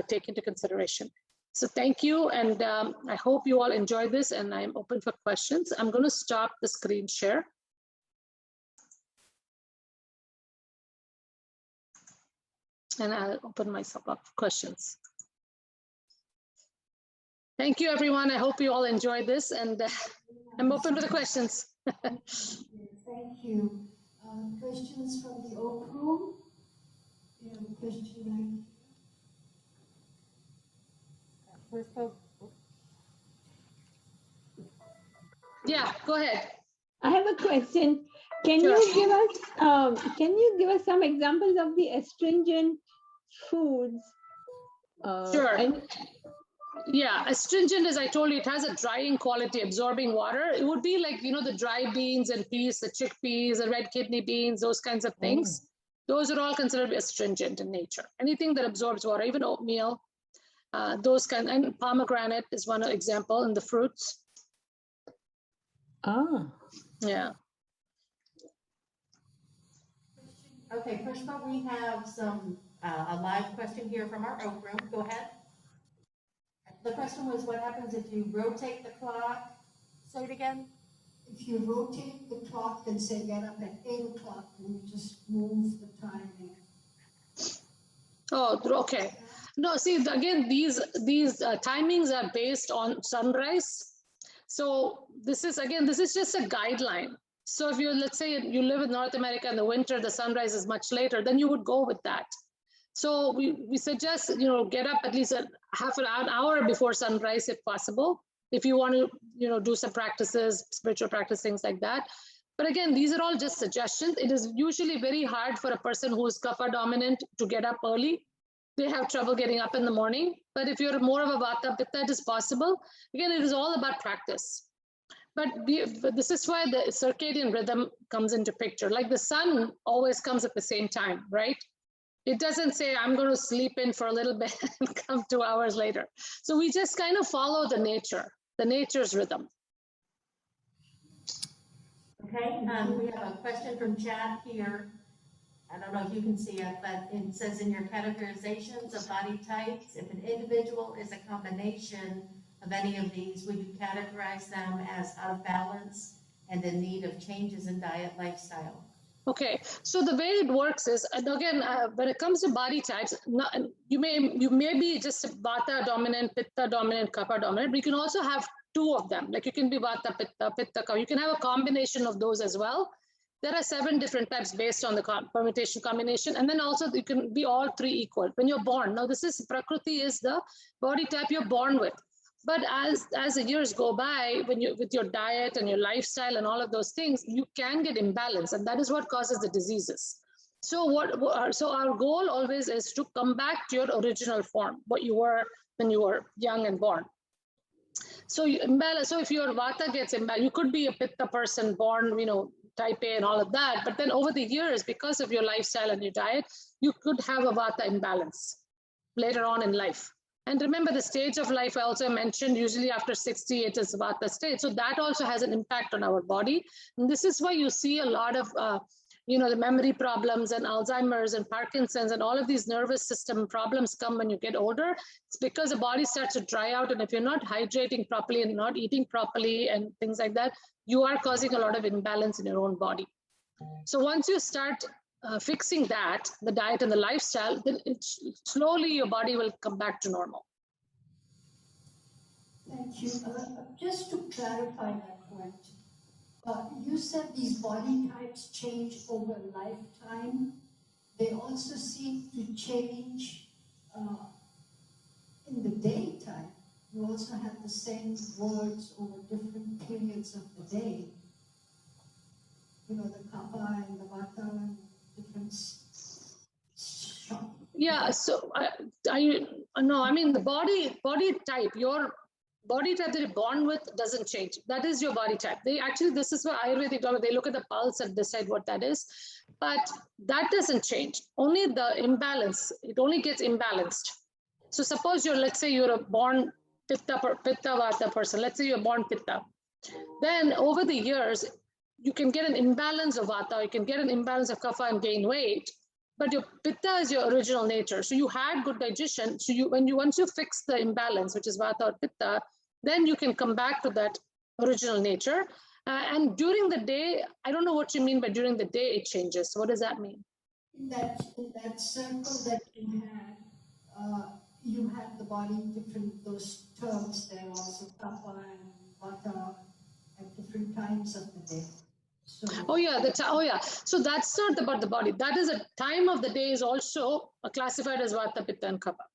take into consideration. So thank you, and I hope you all enjoy this, and I'm open for questions. I'm going to stop the screen share. And I'll open myself up for questions. Thank you, everyone. I hope you all enjoyed this, and I'm open to the questions. Thank you. Questions from the oak room? You have a question, First of Yeah, go ahead. I have a question. Can Sure. you give us some examples of the astringent foods? Sure. Yeah, astringent, as I told you, it has a drying quality, absorbing water. It would be like, the dry beans and peas, the chickpeas, the red kidney beans, those kinds of things. Those are all considered astringent in nature. Anything that absorbs water, even oatmeal, and pomegranate is one example in the fruits. Ah. Yeah. Okay, Pushpa, we have a live question here from our Oak Room. Go ahead. The question was, what happens if you rotate the clock? Say it again. If you rotate the clock and say get up at 8 o'clock, then you just move the timing. Oh, okay. No, see, again, these timings are based on sunrise. So this is just a guideline. So if you, let's say you live in North America in the winter, the sunrise is much later, then you would go with that. So we suggest, get up at least half an hour before sunrise if possible, if you want to, do some practices, spiritual practice, things like that. But again, these are all just suggestions. It is usually very hard for a person who is Kapha dominant to get up early. They have trouble getting up in the morning. But if you're more of a Vata Pitta, it is possible. Again, it is all about practice. But this is why the circadian rhythm comes into picture. Like the sun always comes at the same time, right? It doesn't say, I'm going to sleep in for a little bit and come 2 hours later. So we just kind of follow the nature's rhythm. Okay, we have a question from chat here. I don't know if you can see it, but it says in your categorizations of body types, if an individual is a combination of any of these, would you categorize them as out of balance and in need of changes in diet lifestyle? Okay, so the way it works is, and again, when it comes to body types, you may be just Vata dominant, Pitta dominant, Kapha dominant, but you can also have two of them. Like you can be Vata, Pitta, Pitta, Kapha. You can have a combination of those as well. There are 7 different types based on the permutation combination, and then also you can be all 3 equal when you're born. Now, this is Prakriti is the body type you're born with. But as the years go by, with your diet and your lifestyle and all of those things, you can get imbalance, and that is what causes the diseases. So our goal always is to come back to your original form, what you were when you were young and born. So imbalance. So if your Vata gets imbalanced, you could be a Pitta person born, type A and all of that. But then over the years, because of your lifestyle and your diet, you could have a Vata imbalance later on in life. And remember the stage of life I also mentioned, usually after 60, it is Vata stage. So that also has an impact on our body. And this is why you see a lot of, the memory problems and Alzheimer's and Parkinson's and all of these nervous system problems come when you get older. It's because the body starts to dry out. And if you're not hydrating properly and not eating properly and things like that, you are causing a lot of imbalance in your own body. So once you start fixing that, the diet and the lifestyle, then slowly your body will come back to normal. Thank you. Just to clarify that point, you said these body types change over lifetime. They also seem to change in the daytime. You also have the same words over different periods of the day. The Kapha and the Vata and different. Yeah, so the body type, your body type that you're born with doesn't change. That is your body type. This is what Ayurvedic doctors, they look at the pulse and decide what that is. But that doesn't change. Only the imbalance, it only gets imbalanced. So suppose let's say you're a born Pitta Vata person. Let's say you're born Pitta. Then over the years, you can get an imbalance of Vata, you can get an imbalance of Kapha and gain weight. But your Pitta is your original nature. So you had good digestion. So once you fix the imbalance, which is Vata or Pitta, then you can come back to that original nature. And during the day, I don't know what you mean by during the day it changes. What does that mean? In that circle that you had the body different, those terms there also, Kapha and Vata at different times of the day. So, So that's not about the body. That is a time of the day is also classified as Vata, Pitta, and Kapha.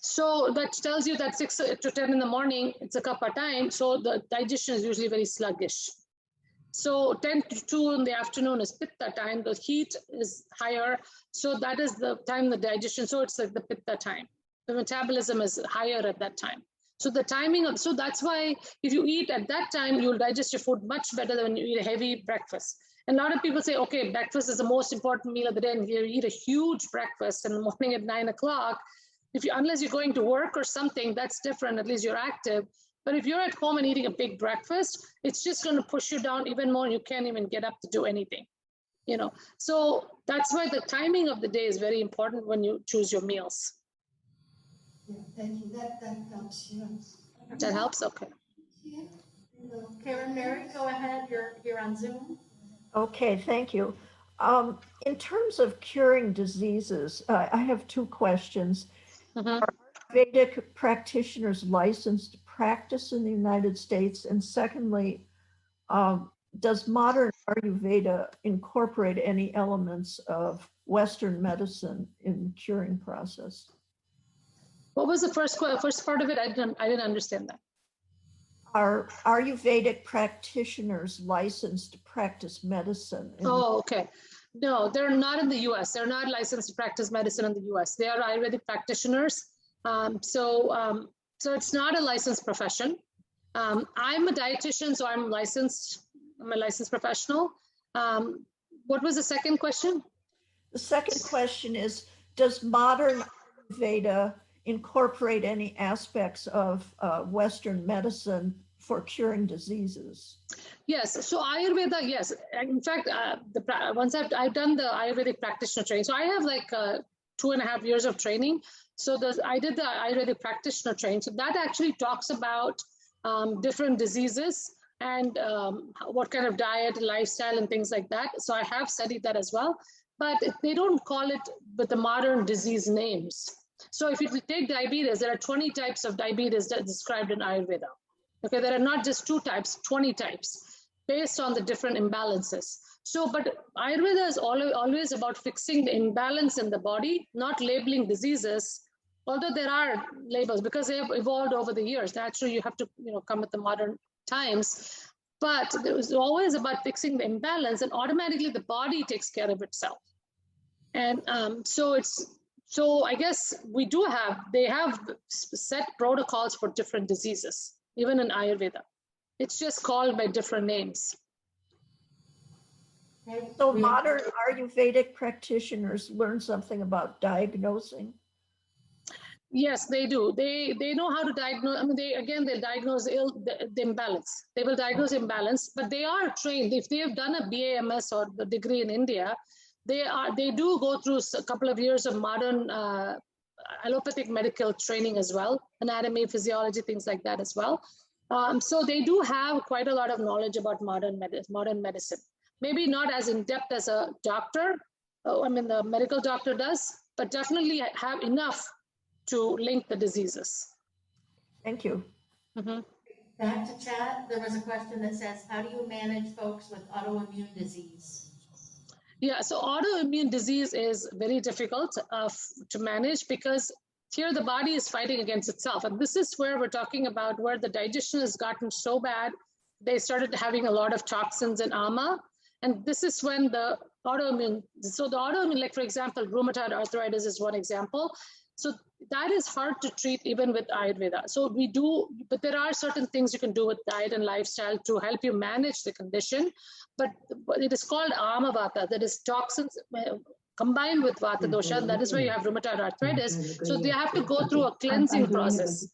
So that tells you that 6 to 10 in the morning, it's a Kapha time. So the digestion is usually very sluggish. So 10 to 2 in the afternoon is Pitta time. The heat is higher. So that is the time the digestion. So it's like the Pitta time. The metabolism is higher at that time. So the timing so that's why if you eat at that time, you'll digest your food much better than when you eat a heavy breakfast. And a lot of people say, okay, breakfast is the most important meal of the day, and you eat a huge breakfast in the morning at 9 o'clock. Unless you're going to work or something, that's different. At least you're active. But if you're at home and eating a big breakfast, it's just going to push you down even more. You can't even get up to do anything. you know. So that's why the timing of the day is very important when you choose your meals. Yeah, thank you. That helps. Yeah. That helps? Okay. Yeah. Karen Mary, go ahead. You're here on Zoom. Okay, thank you. In terms of curing diseases, I have two questions. Mhm. Are Vedic practitioners licensed to practice in the United States? And secondly, does modern Ayurveda incorporate any elements of Western medicine in the curing process? What was the first part of it? I didn't understand that. Are Ayurvedic practitioners licensed to practice medicine? Oh, okay. No, they're not in the US. They're not licensed to practice medicine in the US. They are Ayurvedic practitioners. So it's not a licensed profession. I'm a dietitian, so I'm licensed. I'm a licensed professional. What was the second question? The second question is, does modern Ayurveda incorporate any aspects of Western medicine for curing diseases? Yes, so Ayurveda, yes. In fact, once I've done the Ayurvedic practitioner training, so I have like 2.5 years of training. So I did the Ayurvedic practitioner training. So that actually talks about different diseases and what kind of diet, lifestyle, and things like that. So I have studied that as well, but they don't call it with the modern disease names. So if you take diabetes, there are 20 types of diabetes that described in Ayurveda. Okay, there are not just 2 types, 20 types based on the different imbalances. So, but Ayurveda is always about fixing the imbalance in the body, not labeling diseases, although there are labels because they have evolved over the years. Naturally, you have to come with the modern times, but it was always about fixing the imbalance, and automatically the body takes care of itself. And so I guess they have set protocols for different diseases, even in Ayurveda. It's just called by different names. Okay. So modern Ayurvedic practitioners learn something about diagnosing? Yes, they do. They know how to diagnose. I mean, they'll diagnose the imbalance. They will diagnose imbalance, but they are trained. If they have done a BAMS or the degree in India, they do go through a couple of years of modern allopathic medical training as well, anatomy, physiology, things like that as well. So they do have quite a lot of knowledge about modern medicine. Maybe not as in depth as a doctor, the medical doctor does, but definitely have enough to link the diseases. Thank you. Mm-hmm. Back to chat, there was a question that says, how do you manage folks with autoimmune disease? Yeah, so autoimmune disease is very difficult to manage because here the body is fighting against itself. And this is where we're talking about where the digestion has gotten so bad, they started having a lot of toxins and ama. And this is when the autoimmune, like for example, rheumatoid arthritis is one example. So that is hard to treat even with Ayurveda. So but there are certain things you can do with diet and lifestyle to help you manage the condition. But it is called Vata, that is toxins combined with Vata dosha, and that is why you have rheumatoid arthritis. So they have to go through a cleansing process.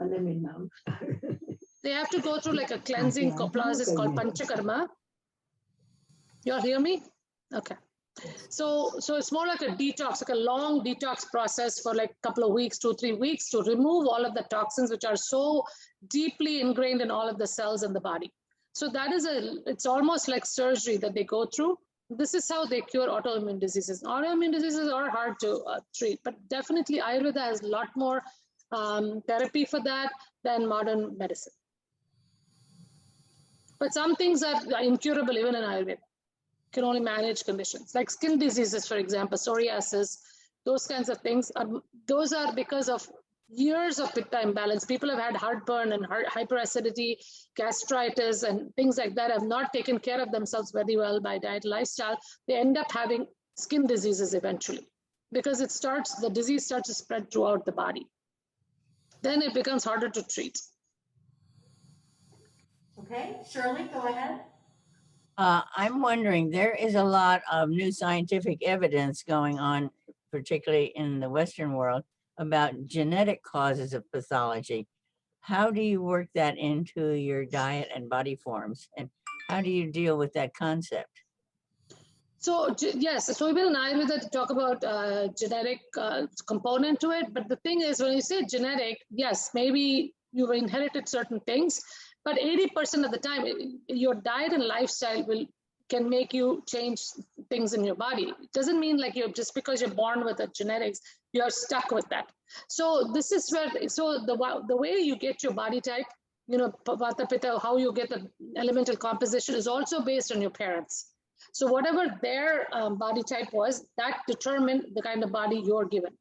They have to go through like a cleansing process called Panchakarma. You all hear me? Okay. So it's more like a detox, like a long detox process for like a couple of weeks, 2-3 weeks, to remove all of the toxins which are so deeply ingrained in all of the cells in the body. So it's almost like surgery that they go through. This is how they cure autoimmune diseases. Autoimmune diseases are hard to treat, but definitely Ayurveda has a lot more therapy for that than modern medicine. But some things are incurable even in Ayurveda. Can only manage conditions like skin diseases, for example, psoriasis, those kinds of things. Those are because of years of Pitta imbalance. People have had heartburn and hyperacidity, gastritis, and things like that, have not taken care of themselves very well by diet lifestyle. They end up having skin diseases eventually because the disease starts to spread throughout the body. Then it becomes harder to treat. Okay, Shirley, go ahead. I'm wondering, there is a lot of new scientific evidence going on, particularly in the Western world, about genetic causes of pathology. How do you work that into your diet and body forms? And how do you deal with that concept? Yes, so even in Ayurveda to talk about genetic component to it, but the thing is when you say genetic, yes, maybe you've inherited certain things, but 80% of the time, your diet and lifestyle can make you change things in your body. It doesn't mean like you're just because you're born with the genetics, you're stuck with that. So this is where, so the way you get your body type, Vata, Pitta, how you get the elemental composition is also based on your parents. So whatever their body type was, that determined the kind of body you're given.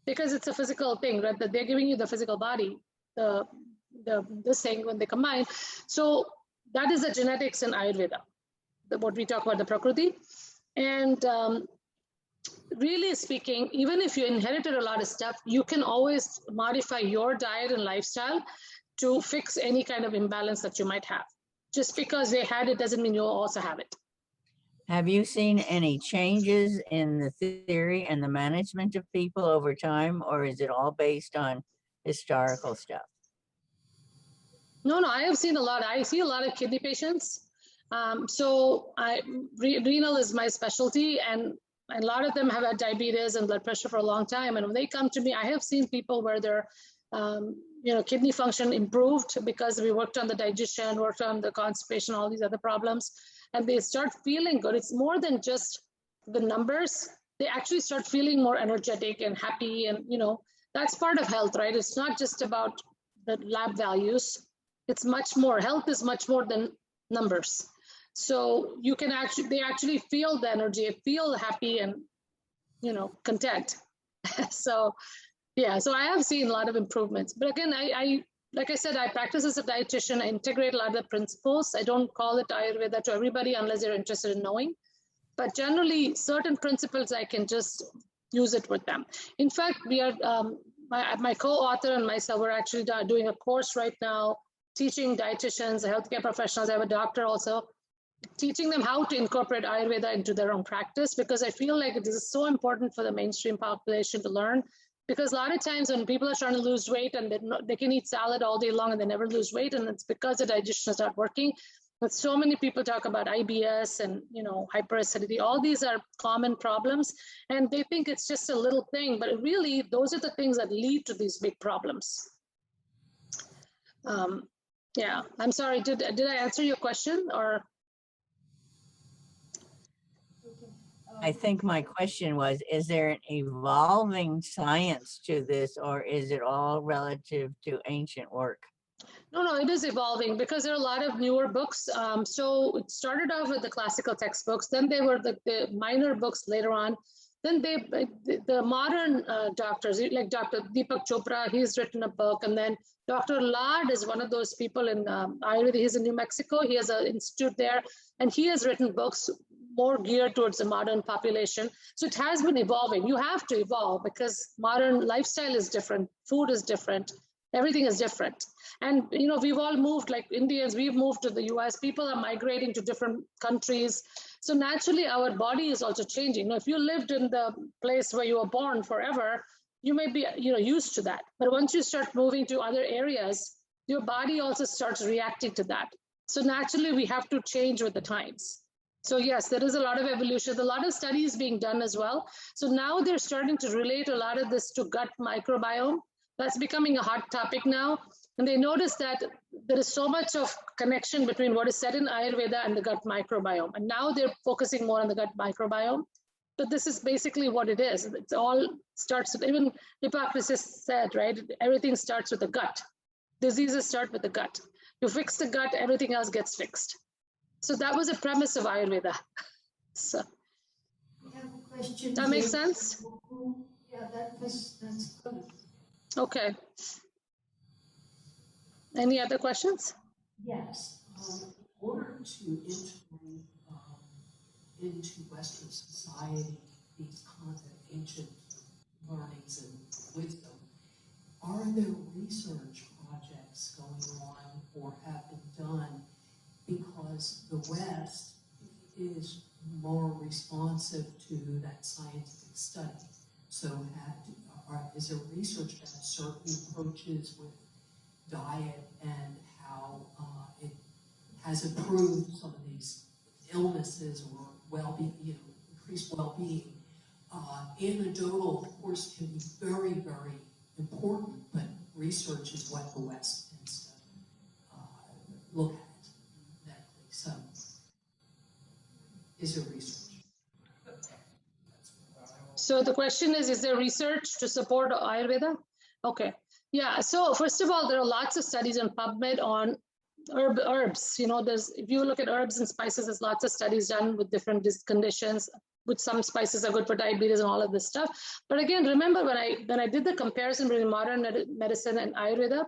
Because it's a physical thing, right? That they're giving you the physical body, this thing when they combine. So that is the genetics in Ayurveda, what we talk about, the Prakriti. And really speaking, even if you inherited a lot of stuff, you can always modify your diet and lifestyle to fix any kind of imbalance that you might have. Just because they had it doesn't mean you'll also have it. Have you seen any changes in the theory and the management of people over time, or is it all based on historical stuff? No, I have seen a lot. I see a lot of kidney patients. So renal is my specialty, and a lot of them have had diabetes and blood pressure for a long time. And when they come to me, I have seen people where their kidney function improved because we worked on the digestion, worked on the constipation, all these other problems, and they start feeling good. It's more than just the numbers. They actually start feeling more energetic and happy, and that's part of health, right? It's not just about the lab values. It's much more. Health is much more than numbers. So you can they actually feel the energy, feel happy and, content. So, yeah, so I have seen a lot of improvements. But again, like I said, I practice as a dietitian. I integrate a lot of the principles. I don't call it Ayurveda to everybody unless you're interested in knowing. But generally, certain principles, I can just use it with them. In fact, we are, my co-author and myself, we're actually doing a course right now, teaching dietitians, healthcare professionals. I have a doctor also, teaching them how to incorporate Ayurveda into their own practice, because I feel like this is so important for the mainstream population to learn. Because a lot of times when people are trying to lose weight and they can eat salad all day long and they never lose weight, and it's because the digestion is not working. But so many people talk about IBS and hyperacidity. All these are common problems, and they think it's just a little thing, but really those are the things that lead to these big problems. Yeah, I'm sorry. Did I answer your question or? I think my question was, is there an evolving science to this, or is it all relative to ancient work? No, it is evolving because there are a lot of newer books. So it started off with the classical textbooks, then they were the minor books later on. Then the modern doctors, like Dr. Deepak Chopra, he's written a book. And then Dr. Lard is one of those people in Ayurveda. He's in New Mexico. He has an institute there, and he has written books more geared towards the modern population. So it has been evolving. You have to evolve because modern lifestyle is different, food is different, everything is different. And we've all moved, like Indians, we've moved to the US, people are migrating to different countries. So naturally our body is also changing. Now, if you lived in the place where you were born forever, you may be used to that. But once you start moving to other areas, your body also starts reacting to that. So naturally we have to change with the times. So yes, there is a lot of evolution, a lot of studies being done as well. So now they're starting to relate a lot of this to gut microbiome. That's becoming a hot topic now. And they notice that there is so much of connection between what is said in Ayurveda and the gut microbiome. And now they're focusing more on the gut microbiome. But this is basically what it is. It all starts with, even Hippocrates said, right? Everything starts with the gut. Diseases start with the gut. You fix the gut, everything else gets fixed. So that was the premise of Ayurveda. So We have a question. That makes sense? Yeah, that's good. Okay. Any other questions? Yes. In order to integrate into Western society these ancient learnings and wisdom, are there research projects going on or have been done? Because the West is more responsive to that scientific study. So is there research about certain approaches with diet and how it has improved some of these illnesses or well-being, increased well-being. Anecdotal, of course, can be very, very important, but research is what the West tends to look at medically. So, is there research? So the question is there research to support Ayurveda? Okay. Yeah. So first of all, there are lots of studies on PubMed on herbs. You know, if you look at herbs and spices, there's lots of studies done with different conditions. With some spices are good for diabetes and all of this stuff. But again, remember when I did the comparison between modern medicine and Ayurveda,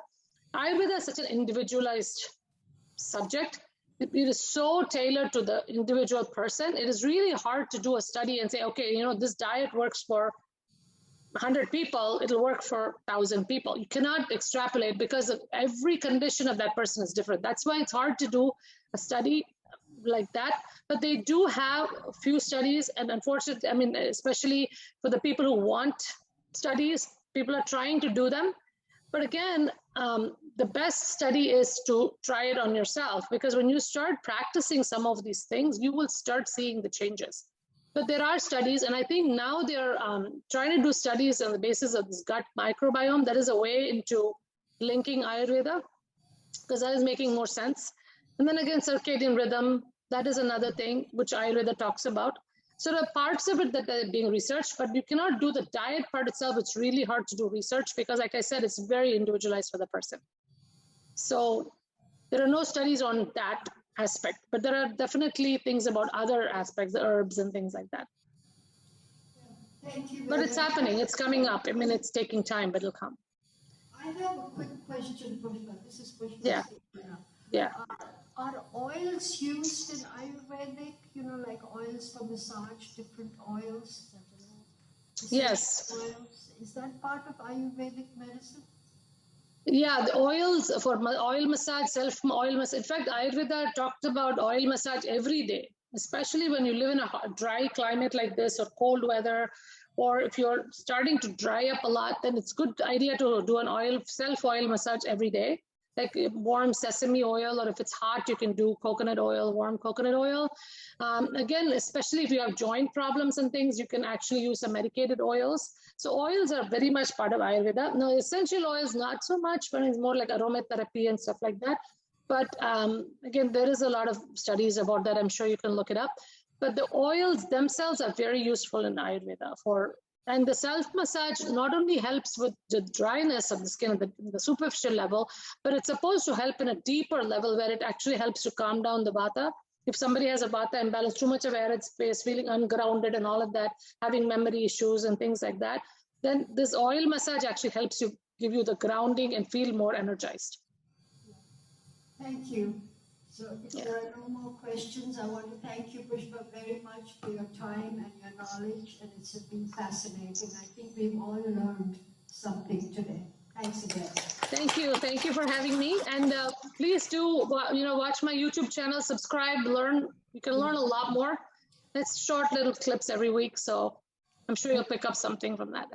Ayurveda is such an individualized subject. It is so tailored to the individual person. It is really hard to do a study and say, okay, you know, this diet works for 100 people, it'll work for 1,000 people. You cannot extrapolate because of every condition of that person is different. That's why it's hard to do a study like that. But they do have a few studies, and unfortunately, I mean, especially for the people who want studies, people are trying to do them. But again, the best study is to try it on yourself, because when you start practicing some of these things, you will start seeing the changes. But there are studies, and I think now they're trying to do studies on the basis of this gut microbiome. That is a way into linking Ayurveda, because that is making more sense. And then again, circadian rhythm, that is another thing which Ayurveda talks about. So there are parts of it that are being researched, but you cannot do the diet part itself. It's really hard to do research because, like I said, it's very individualized for the person. So there are no studies on that aspect, but there are definitely things about other aspects, the herbs and things like that. Thank you. But it's happening, it's coming up. I mean, it's taking time, but it'll come. I have a quick question, Pushpa. This is Pushpa. Yeah. Yeah. Are oils used in Ayurvedic, you know, like oils for massage, different oils? Yes. Oils. Is that part of Ayurvedic medicine? Yeah, the oils for oil massage, self-oil massage. In fact, Ayurveda talked about oil massage every day, especially when you live in a dry climate like this or cold weather, or if you're starting to dry up a lot, then it's a good idea to do an self-oil massage every day, like warm sesame oil, or if it's hot, you can do coconut oil, warm coconut oil. Again, especially if you have joint problems and things, you can actually use some medicated oils. So oils are very much part of Ayurveda. Now, essential oils, not so much, but it's more like aromatherapy and stuff like that. But again, there is a lot of studies about that. I'm sure you can look it up. But the oils themselves are very useful in Ayurveda and the self-massage not only helps with the dryness of the skin at the superficial level, but it's supposed to help in a deeper level where it actually helps to calm down the Vata. If somebody has a Vata imbalance, too much of arid space, feeling ungrounded and all of that, having memory issues and things like that, then this oil massage actually helps you, give you the grounding and feel more energized. Thank you. So if there are no more questions, I want to thank you, Pushpa, very much for your time and your knowledge, and it's been fascinating. I think we've all learned something today. Thanks again. Thank you. Thank you for having me. And please do, watch my YouTube channel, subscribe, learn. You can learn a lot more. It's short little clips every week, so I'm sure you'll pick up something from that.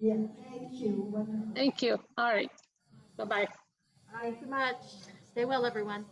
Yeah, thank you. Wonderful. Thank you. All right. Bye-bye. Thanks so much. Stay well, everyone.